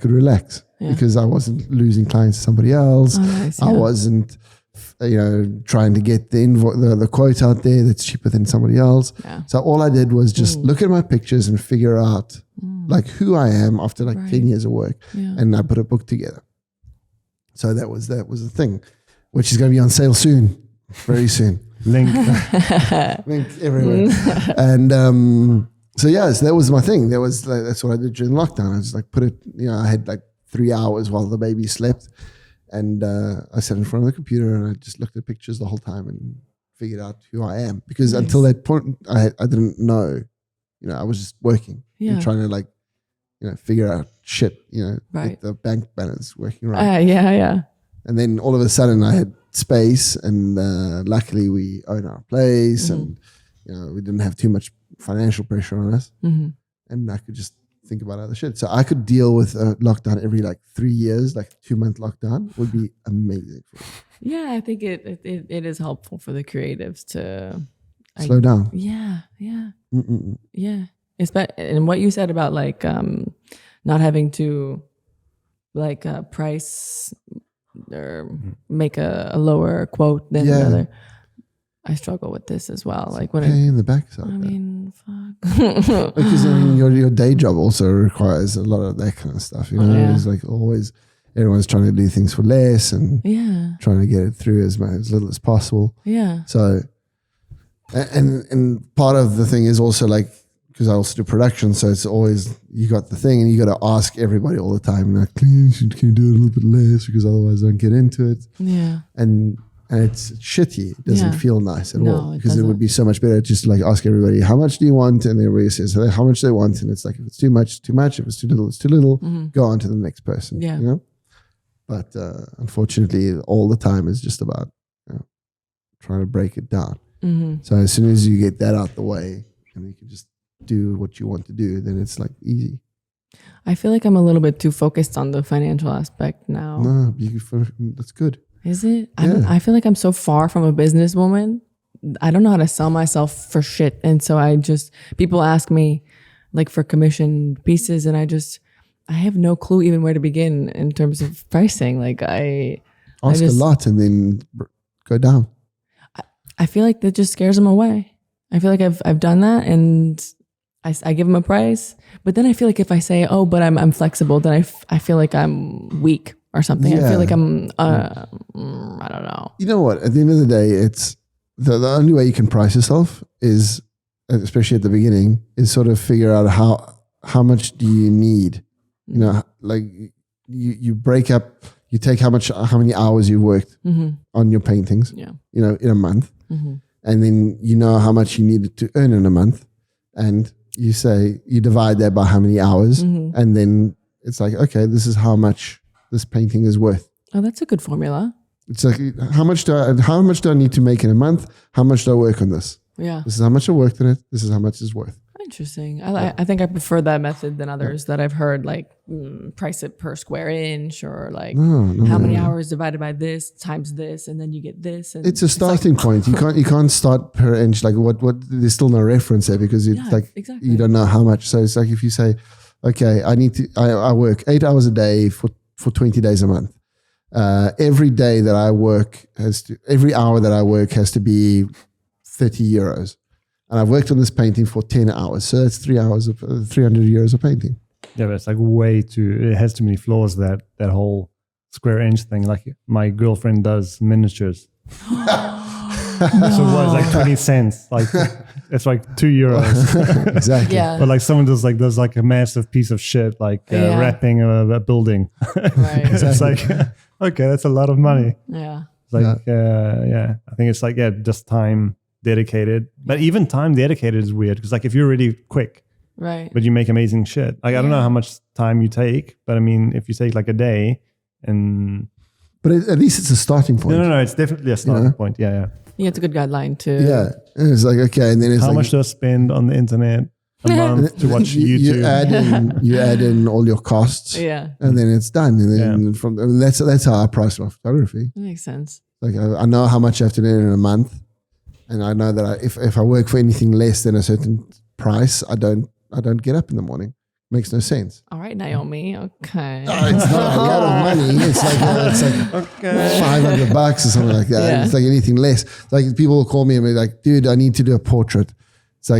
relax because I wasn't losing clients to somebody else. Oh, nice, yeah. I wasn't trying to get the quote out there that's cheaper than somebody else. Yeah. So all I did was just look at my pictures and figure out like who I am after like 10 years of work. Yeah. And I put a book together. So that was the thing, which is going to be on sale soon, very soon. Link everywhere. And so that was my thing. That's what I did during lockdown. I was like, I had like 3 hours while the baby slept, and I sat in front of the computer and I just looked at pictures the whole time and figured out who I am. Because until that point, I didn't know. I was just working and trying to figure out shit. Get the bank balance working right. And then all of a sudden, I had space, and luckily we own our place, and we didn't have too much financial pressure on us, and I could just think about other shit. So I could deal with a lockdown every 3 years, like a 2-month lockdown would be amazing for me. Yeah, I think it is helpful for the creatives to slow down. Yeah. And what you said about not having to price or make a lower quote than another. I struggle with this as well. Like when in the backside. I mean, fuck. Because your day job also requires a lot of that kind of stuff. It's like always everyone's trying to do things for less and trying to get it through as little as possible. Yeah. So, and part of the thing is also because I also do production, so it's always you got the thing and you got to ask everybody all the time. Can you do it a little bit less because otherwise I don't get into it. Yeah. And it's shitty. It doesn't feel nice at all because it would be so much better just to ask everybody how much do you want, and everybody says how much they want, and it's if it's too much, it's too much. If it's too little, it's too little. Go on to the next person. Yeah. But unfortunately, all the time is just about trying to break it down. So as soon as you get that out the way, and you can just do what you want to do, then it's easy. I feel like I'm a little bit too focused on the financial aspect now. No, that's good. Is it? I feel like I'm so far from a businesswoman. I don't know how to sell myself for shit. And so people ask me for commission pieces, and I have no clue even where to begin in terms of pricing. I ask a lot and then go down. I feel like that just scares them away. I feel like I've done that, and I give them a price, but then I feel like if I say, oh, but I'm flexible, then I feel like I'm weak or something. I feel like I'm, I don't know. You know what? At the end of the day, it's the only way you can price yourself is, especially at the beginning, is sort of figure out how much do you need. You break up, you take how many hours you worked on your paintings, in a month. And then how much you needed to earn in a month, and you say you divide that by how many hours, and then it's okay, this is how much this painting is worth. Oh, that's a good formula. It's how much do I need to make in a month? How much do I work on this? Yeah, this is how much I worked on it. This is how much it's worth. Interesting. I think I prefer that method than others that I've heard, price it per square inch, or how many hours divided by this times this, and then you get this. And it's a starting point. You can't start per inch. What there's still no reference there because it's exactly. You don't know how much. So it's if you say, okay, I work 8 hours a day for 20 days a month. Every day that I work every hour that I work has to be 30 euros. And I've worked on this painting for 10 hours. So that's 3 hours of 300 euros of painting. Yeah, but it's way it has too many flaws, that whole square inch thing. My girlfriend does miniatures. So what is 20 cents? It's 2 euros. Exactly. Yeah. But someone does a massive piece of shit, wrapping a building. Right. It's okay, that's a lot of money. Yeah. I think it's just time dedicated. But even time dedicated is weird because if you're really quick, right, but you make amazing shit. I don't know how much time you take, but I mean, if you take a day and. But at least it's a starting point. No, it's definitely a starting point. Yeah. Yeah, it's a good guideline too. Yeah, and it's okay, and then it's how much do I spend on the internet a month to watch YouTube? You add in all your costs. Yeah, and then it's done. And then that's how I price my photography. That makes sense. Mm. I know how much I have to earn in a month, and I know that if I work for anything less than a certain price, I don't get up in the morning. Makes no sense. All right, Naomi. Okay. No, it's not a lot of money. It's $500 or something like that. Yeah. It's anything less. People will call me and be like, dude, I need to do a portrait. It's do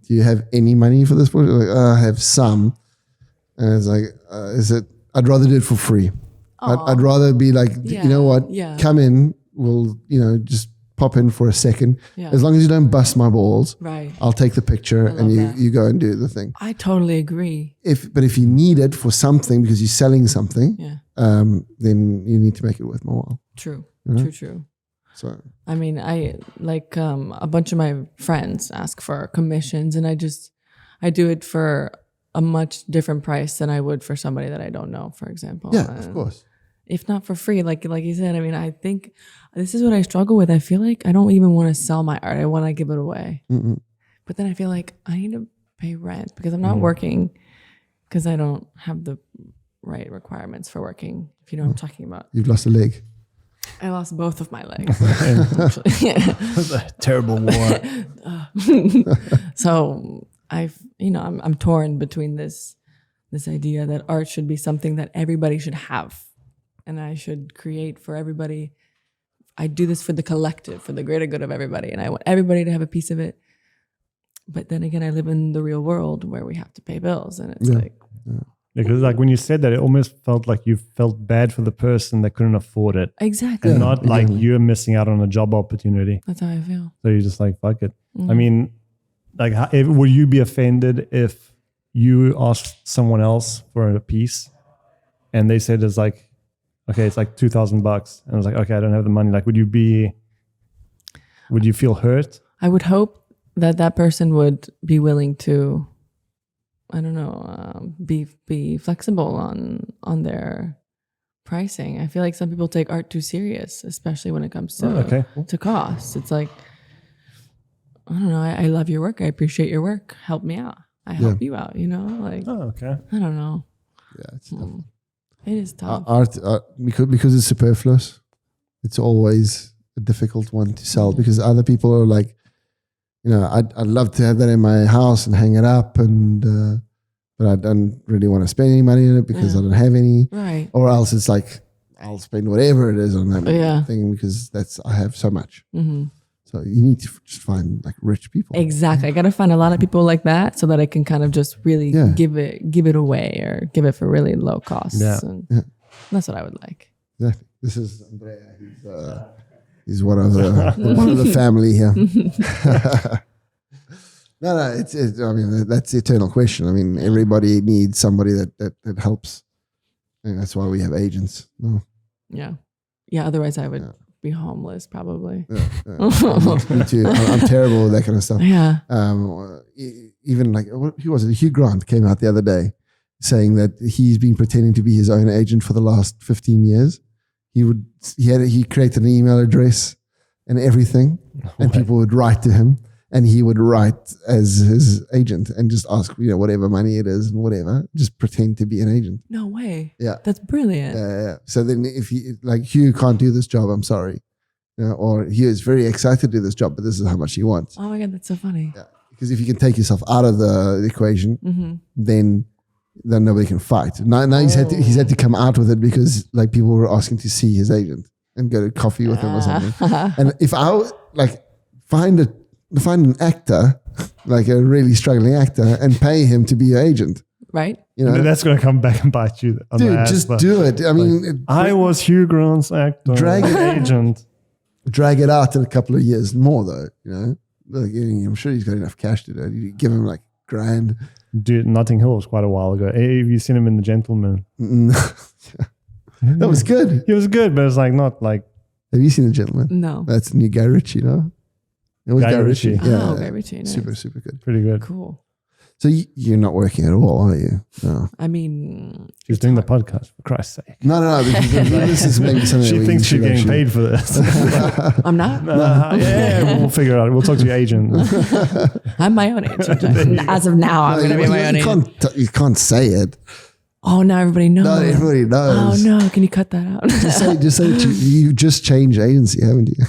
you have any money for this portrait? I have some. And it's I'd rather do it for free. I'd rather be like, you know what? Yeah. Come in. We'll, just pop in for a second. Yeah. As long as you don't bust my balls, right. I'll take the picture and you go and do the thing. I totally agree. But if you need it for something because you're selling something, then you need to make it worth my while. True. True. So I mean, I like a bunch of my friends ask for commissions, and I do it for a much different price than I would for somebody that I don't know, for example. Yeah, of course. If not for free, like you said, I mean, I think this is what I struggle with. I feel like I don't even want to sell my art. I want to give it away. But then I feel like I need to pay rent because I'm not working because I don't have the right requirements for working, if you know what I'm talking about. You've lost a leg. I lost both of my legs. Actually. It was a terrible war. So I'm torn between this idea that art should be something that everybody should have. And I should create for everybody. I do this for the collective, for the greater good of everybody. And I want everybody to have a piece of it. But then again, I live in the real world where we have to pay bills. And it's Because like when you said that, it almost felt like you felt bad for the person that couldn't afford it. Exactly. And not like you're missing out on a job opportunity. That's how I feel. So you're just like, fuck it. I mean, like, would you be offended if you asked someone else for a piece and they said it's like, okay, it's like $2,000, and I was like, okay, I don't have the money. Like, would you feel hurt? I would hope that person would be willing to, I don't know, be flexible on their pricing. I feel like some people take art too serious, especially when it comes to to cost. It's like, I don't know, I love your work. I appreciate your work. Help me out. I help you out, like, I don't know. Yeah, it's tough. It is tough. Art, because it's superfluous, it's always a difficult one to sell because other people are like, I'd love to have that in my house and hang it up, and but I don't really want to spend any money on it because I don't have any. Right. Or else it's like, I'll spend whatever it is on that thing because I have so much. Mm-hmm. So you need to just find like rich people. Exactly. I got to find a lot of people like that so that I can kind of just really give it away or give it for really low costs. Yeah. And that's what I would like. Exactly. This is Andrea. He's one of the family here. No. It's I mean, that's the eternal question. I mean, everybody needs somebody that helps. I think that's why we have agents. No. Yeah. Yeah. Otherwise, I would be homeless probably. Me too. I'm terrible with that kind of stuff. Yeah. Even like, who was it? Hugh Grant came out the other day saying that he's been pretending to be his own agent for the last 15 years. He created an email address and everything, and people would write to him, and he would write as his agent and just ask, whatever money it is and whatever, just pretend to be an agent. No way. Yeah. That's brilliant. Yeah. So then if Hugh can't do this job, I'm sorry. Or Hugh is very excited to do this job, but this is how much he wants. Oh my God, that's so funny. Yeah. Because if you can take yourself out of the equation, then nobody can fight. Now he's had to come out with it because like people were asking to see his agent and go to coffee with him or something. And if I find an actor, like a really struggling actor, and pay him to be your agent. Right. That's going to come back and bite you on the ass. Just do it. I mean, I was Hugh Grant's actor. Agent. Drag it out in a couple of years more though, Like, I'm sure he's got enough cash to do it. You give him like $1,000. Dude, Notting Hill was quite a while ago. Have you seen him in The Gentleman? That was good. He was good, but it's like not like. Have you seen The Gentleman? No. That's new Guy Ritchie, no? It was Guy Ritchie. Yeah. Oh, Guy Ritchie. Nice. Super, super good. Pretty good. Cool. So you're not working at all, are you? No. I mean, she's doing the podcast, for Christ's sake. No. This is maybe something. She thinks she's getting paid for this. I'm not. Yeah, we'll figure it out. We'll talk to your agent. I'm my own agent. As of now, I'm going to be my own agent. You can't say it. Oh, now everybody knows. No, everybody knows. Oh no! Can you cut that out? just say you just changed agency, haven't you?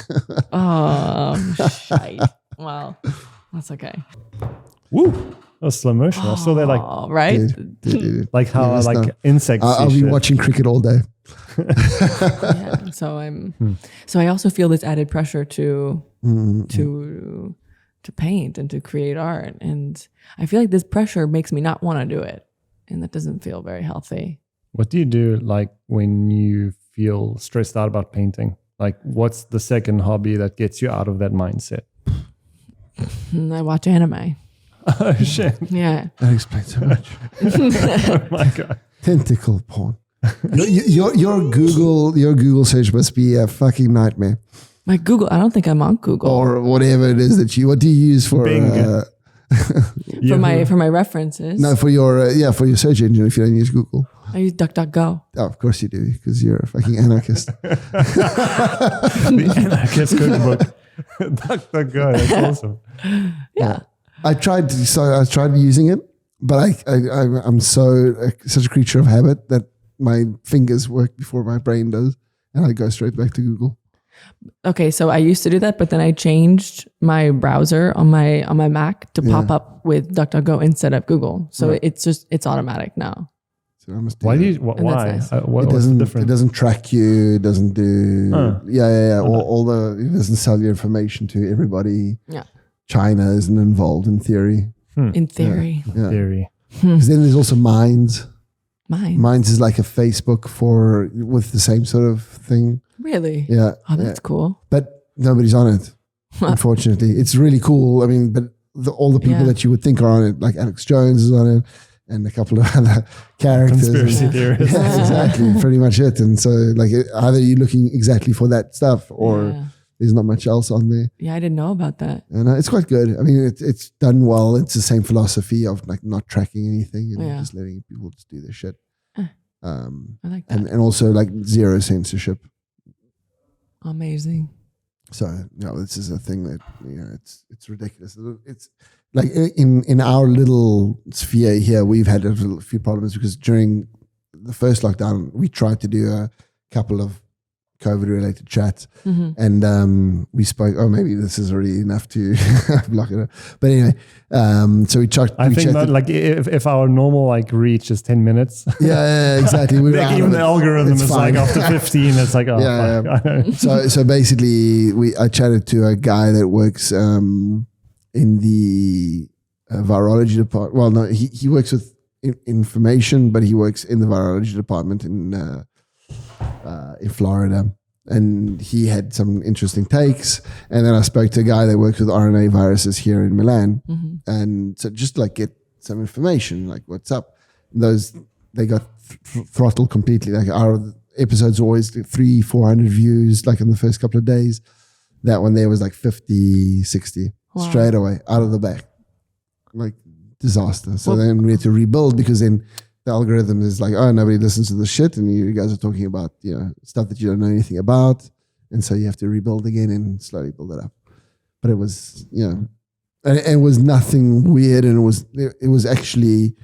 Oh, shite. Well, that's okay. Woo! That was slow motion. I saw that right? Dude. Like how insects. I'll be watching cricket all day. Yeah, so I also feel this added pressure to paint and to create art, and I feel like this pressure makes me not want to do it, and that doesn't feel very healthy. What do you do like when you feel stressed out about painting? Like, what's the second hobby that gets you out of that mindset? I watch anime. Oh shit! Yeah, That explains so much. Oh my god! Tentacle porn. Your Google search must be a fucking nightmare. my Google. I don't think I'm on Google Or whatever it is that you. What do you use for? Bing. for my references. No, for your for your search engine. If you don't use Google, I use DuckDuckGo. oh, of course you do, because you're a fucking anarchist. The anarchist cookbook. DuckDuckGo. That's awesome. Yeah. I tried using it, but I'm such a creature of habit that my fingers work before my brain does, and I go straight back to Google. Okay, so I used to do that, but then I changed my browser on my Mac to pop up with DuckDuckGo instead of Google. So it's automatic now. So I must. Why do you? And Why? that's nice. What's the difference? It doesn't track you. It doesn't do. All the. It doesn't sell your information to everybody. Yeah. China isn't involved in theory. In theory. Yeah. Theory. Because then there's also Minds. Mine. Minds is like a Facebook with the same sort of thing. Really? Yeah. Oh, that's cool. But nobody's on it, unfortunately. It's really cool. I mean, but all the people that you would think are on it, like Alex Jones is on it, and a couple of other characters. Conspiracy theorists. Yeah, exactly. Pretty much it. And so, like, either you're looking exactly for that stuff, or there's not much else on there. Yeah, I didn't know about that. And it's quite good. I mean, it's done well. It's the same philosophy of like not tracking anything and just letting people just do their shit. I like that. And also like zero censorship. Amazing. So this is a thing that it's ridiculous. It's like in our little sphere here, we've had a few problems because during the first lockdown, we tried to do a couple of COVID-related chats, and we spoke. Oh, maybe this is already enough to block it. But anyway, so we checked. I think that like if our normal like reach is 10 minutes, yeah, exactly. We like even the algorithm is fine. like after 15, it's like So basically, I chatted to a guy that works in the virology department. Well, no, he works with information, but he works in the virology department in Florida, and he had some interesting takes. And then I spoke to a guy that works with RNA viruses here in Milan, and so just like get some information, like what's up. They got throttled completely. Like our episodes are always 300-400 views, like in the first couple of days. That one there was like 50, 60 straight away out of the back, like disaster. So then we had to rebuild because then the algorithm is like, oh, nobody listens to the shit, and you guys are talking about stuff that you don't know anything about, and so you have to rebuild again and slowly build it up. But it was and it was nothing weird, and it was actually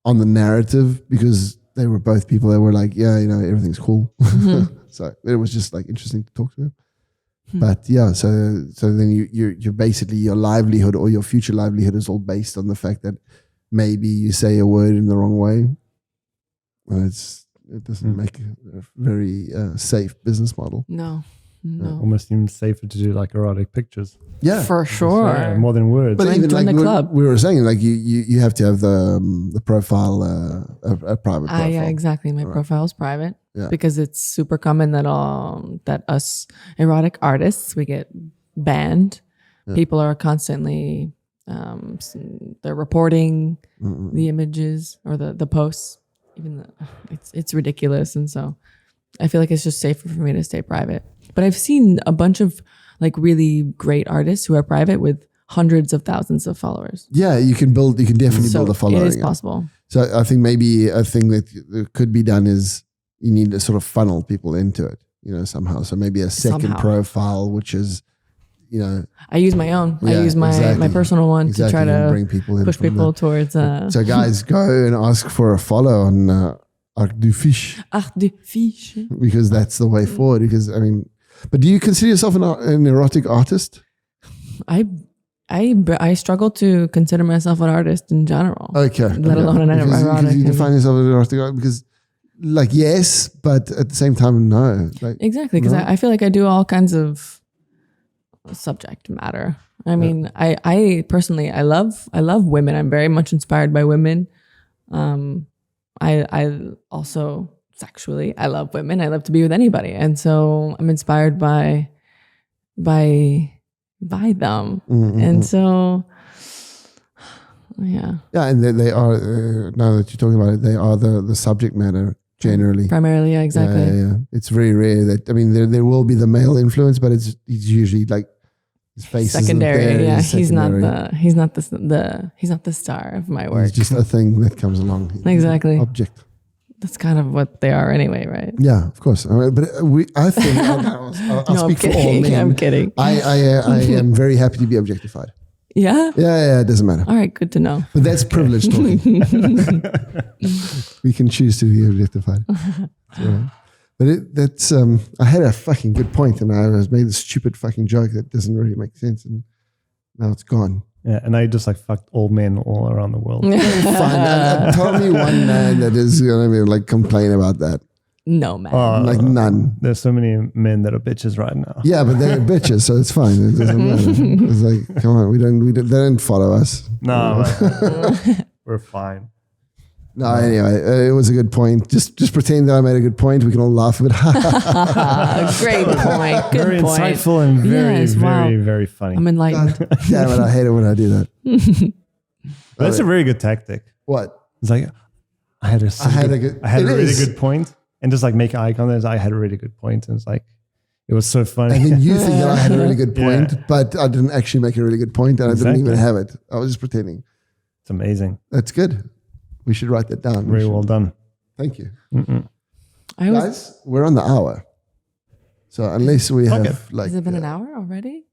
on the narrative because they were both people that were like, everything's cool. So it was just like interesting to talk to them. But so then you're basically your livelihood or your future livelihood is all based on the fact that maybe you say a word in the wrong way. It doesn't make a very safe business model. No. Almost even safer to do like erotic pictures. Yeah, for sure. More than words. But even join like the club. we were saying, like you have to have the profile, a private profile. Yeah, exactly. My profile is private because it's super common that us erotic artists, we get banned. Yeah. People are constantly they're reporting the images or the posts. Even it's ridiculous, and so I feel like it's just safer for me to stay private. But I've seen a bunch of like really great artists who are private with hundreds of thousands of followers. Yeah, you can definitely build a following. It is possible. So I think maybe a thing that could be done is you need to sort of funnel people into it, somehow. So maybe a second profile, which is, I use my own. I use my personal one to try to bring people in, push people towards. So guys, go and ask for a follow on Arc du Fiche. Arc du Fiche. Because that's the way forward. Because but do you consider yourself an erotic artist? I struggle to consider myself an artist in general. Okay. Let alone an erotic. Because you define yourself as an erotic artist because, yes, but at the same time, no. Exactly, because I feel like I do all kinds of subject matter. I personally, I love women. I'm very much inspired by women. I also sexually, I love women. I love to be with anybody. And so I'm inspired by them. Mm-hmm. And so, yeah. Yeah, and they are, now that you're talking about it, they are the subject matter generally. Primarily, yeah, exactly. Yeah. It's very rare that, I mean, there will be the male influence, but it's usually like his face secondary. Yeah, he's not secondary. the star of my work. It's just a thing that comes along. Exactly. Object. That's kind of what they are anyway, right? Yeah, of course. But I think I'll speak for all men. I'm kidding. I am very happy to be objectified. Yeah? Yeah, it doesn't matter. All right, good to know. But that's privilege talking. We can choose to be objectified. So, but that's I had a fucking good point, and I made this stupid fucking joke that doesn't really make sense, and now it's gone. Yeah, and I just like fucked all men all around the world. Fine. Tell me one man that is gonna be like complain about that. No, man. Like none. There's so many men that are bitches right now. Yeah, but they're bitches, so it's fine. It doesn't matter. It's like, come on, they don't follow us. No, we're fine. No, anyway, it was a good point. Just pretend that I made a good point. We can all laugh a bit. Great point. Good very point. insightful and very, wow. very funny. I'm enlightened. Damn it, I hate it when I do that. That's a very good tactic. What? It's like I had a really good point, and just like make eye contact. I had a really good point, and it's like it was so funny. And then you think that I had a really good point, Yeah. but I didn't actually make a really good point, and I didn't even have it. I was just pretending. It's amazing. That's good. We should write that down. Very well done. Thank you. Guys, we're on the hour. So unless we have like... has it been an hour already?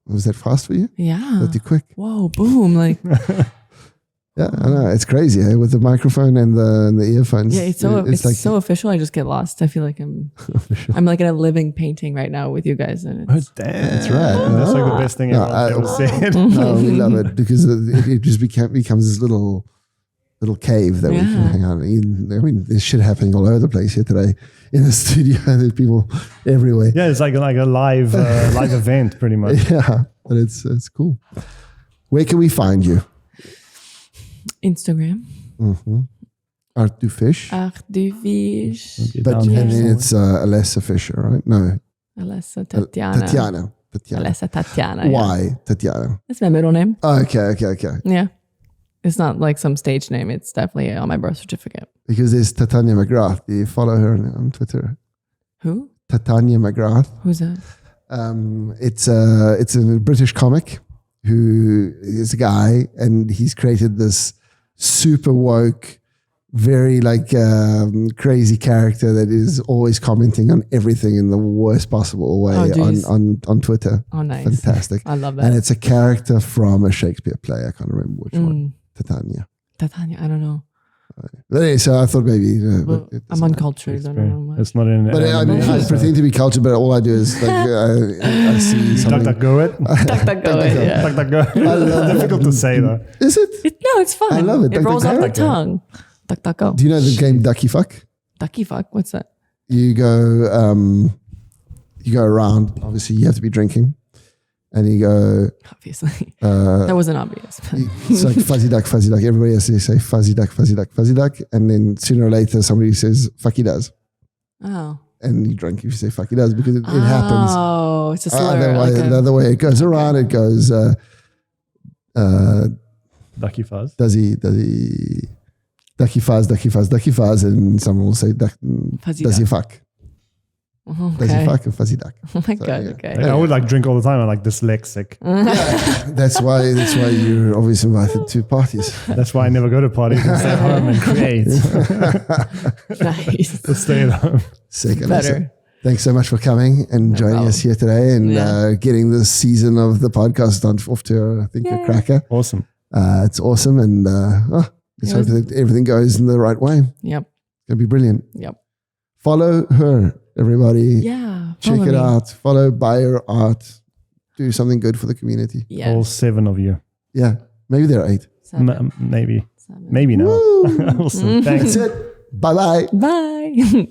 Was that fast for you? Yeah. That too quick? Whoa, boom. Like, yeah, I know. It's crazy with the microphone and the earphones. yeah, it's like, so official. I just get lost. I feel like I'm like in a living painting right now with you guys. And it's, damn. That's right. That's like the best thing ever said. No, we love it because it just becomes this little cave that we can hang out in. I mean, there's shit happening all over the place here today in the studio. There's people everywhere. Yeah, it's like a live event, pretty much. Yeah, but it's cool. Where can we find you? Instagram. Art du Fish. Art du Fish. But and then it's Alessa Fisher, right? No. Alessa Tatiana. Tatiana. Alessa Tatiana. Why Tatiana? That's my middle name. Oh, okay. Yeah. It's not like some stage name. It's definitely on my birth certificate. Because there's Tatiana McGrath. Do you follow her on Twitter? Who? Tatiana McGrath. Who's that? It's a British comic who is a guy, and he's created this super woke, very like crazy character that is always commenting on everything in the worst possible way on Twitter. Oh, nice. Fantastic. I love that. And it's a character from a Shakespeare play. I can't remember which one. Titania, I don't know. But anyway, so I thought maybe I'm uncultured. I don't know much. It's not in. But I pretend to be cultured, but all I do is like I see something. Duck-duck-go it. Duck-duck-go it, yeah. Duck-duck-go. Difficult to say though. Is it? No, it's fun. I love it. It rolls off the Duck-duck-go. tongue. Duck-duck-go. Do you know the game Ducky Fuck? Ducky fuck? What's that? You go around. Obviously, you have to be drinking, and you go. Obviously, that wasn't obvious. It's like fuzzy duck, fuzzy duck. Everybody has to say fuzzy duck, fuzzy duck, fuzzy duck, and then sooner or later somebody says fuck he does. Oh. And you drink if you say fuck he does because it happens. Oh, it's a slur. The other way it goes around, it goes. Ducky fuzz. Does he? Ducky fuzz, ducky fuzz, ducky fuzz, and someone will say, does he fuck? Okay. Does he fuck a fuzzy duck? Oh my God, yeah. okay. I would like drink all the time. I'm like dyslexic. Yeah, that's why you're always invited to parties. That's why I never go to parties and stay at home and create. Nice. Just stay at home. Sick. Better. Thanks so much for coming and joining us here today and getting this season of the podcast off to, I think, a cracker. Awesome. It's awesome. And let's hope that everything goes in the right way. Yep. It's going to be brilliant. Yep. Follow her, everybody. Yeah. Check it out. Follow, buy her art. Do something good for the community. Yeah. All 7 of you. Yeah. Maybe there are 8. Maybe. 7. Maybe now. Awesome. Thanks. That's it. Bye-bye. Bye.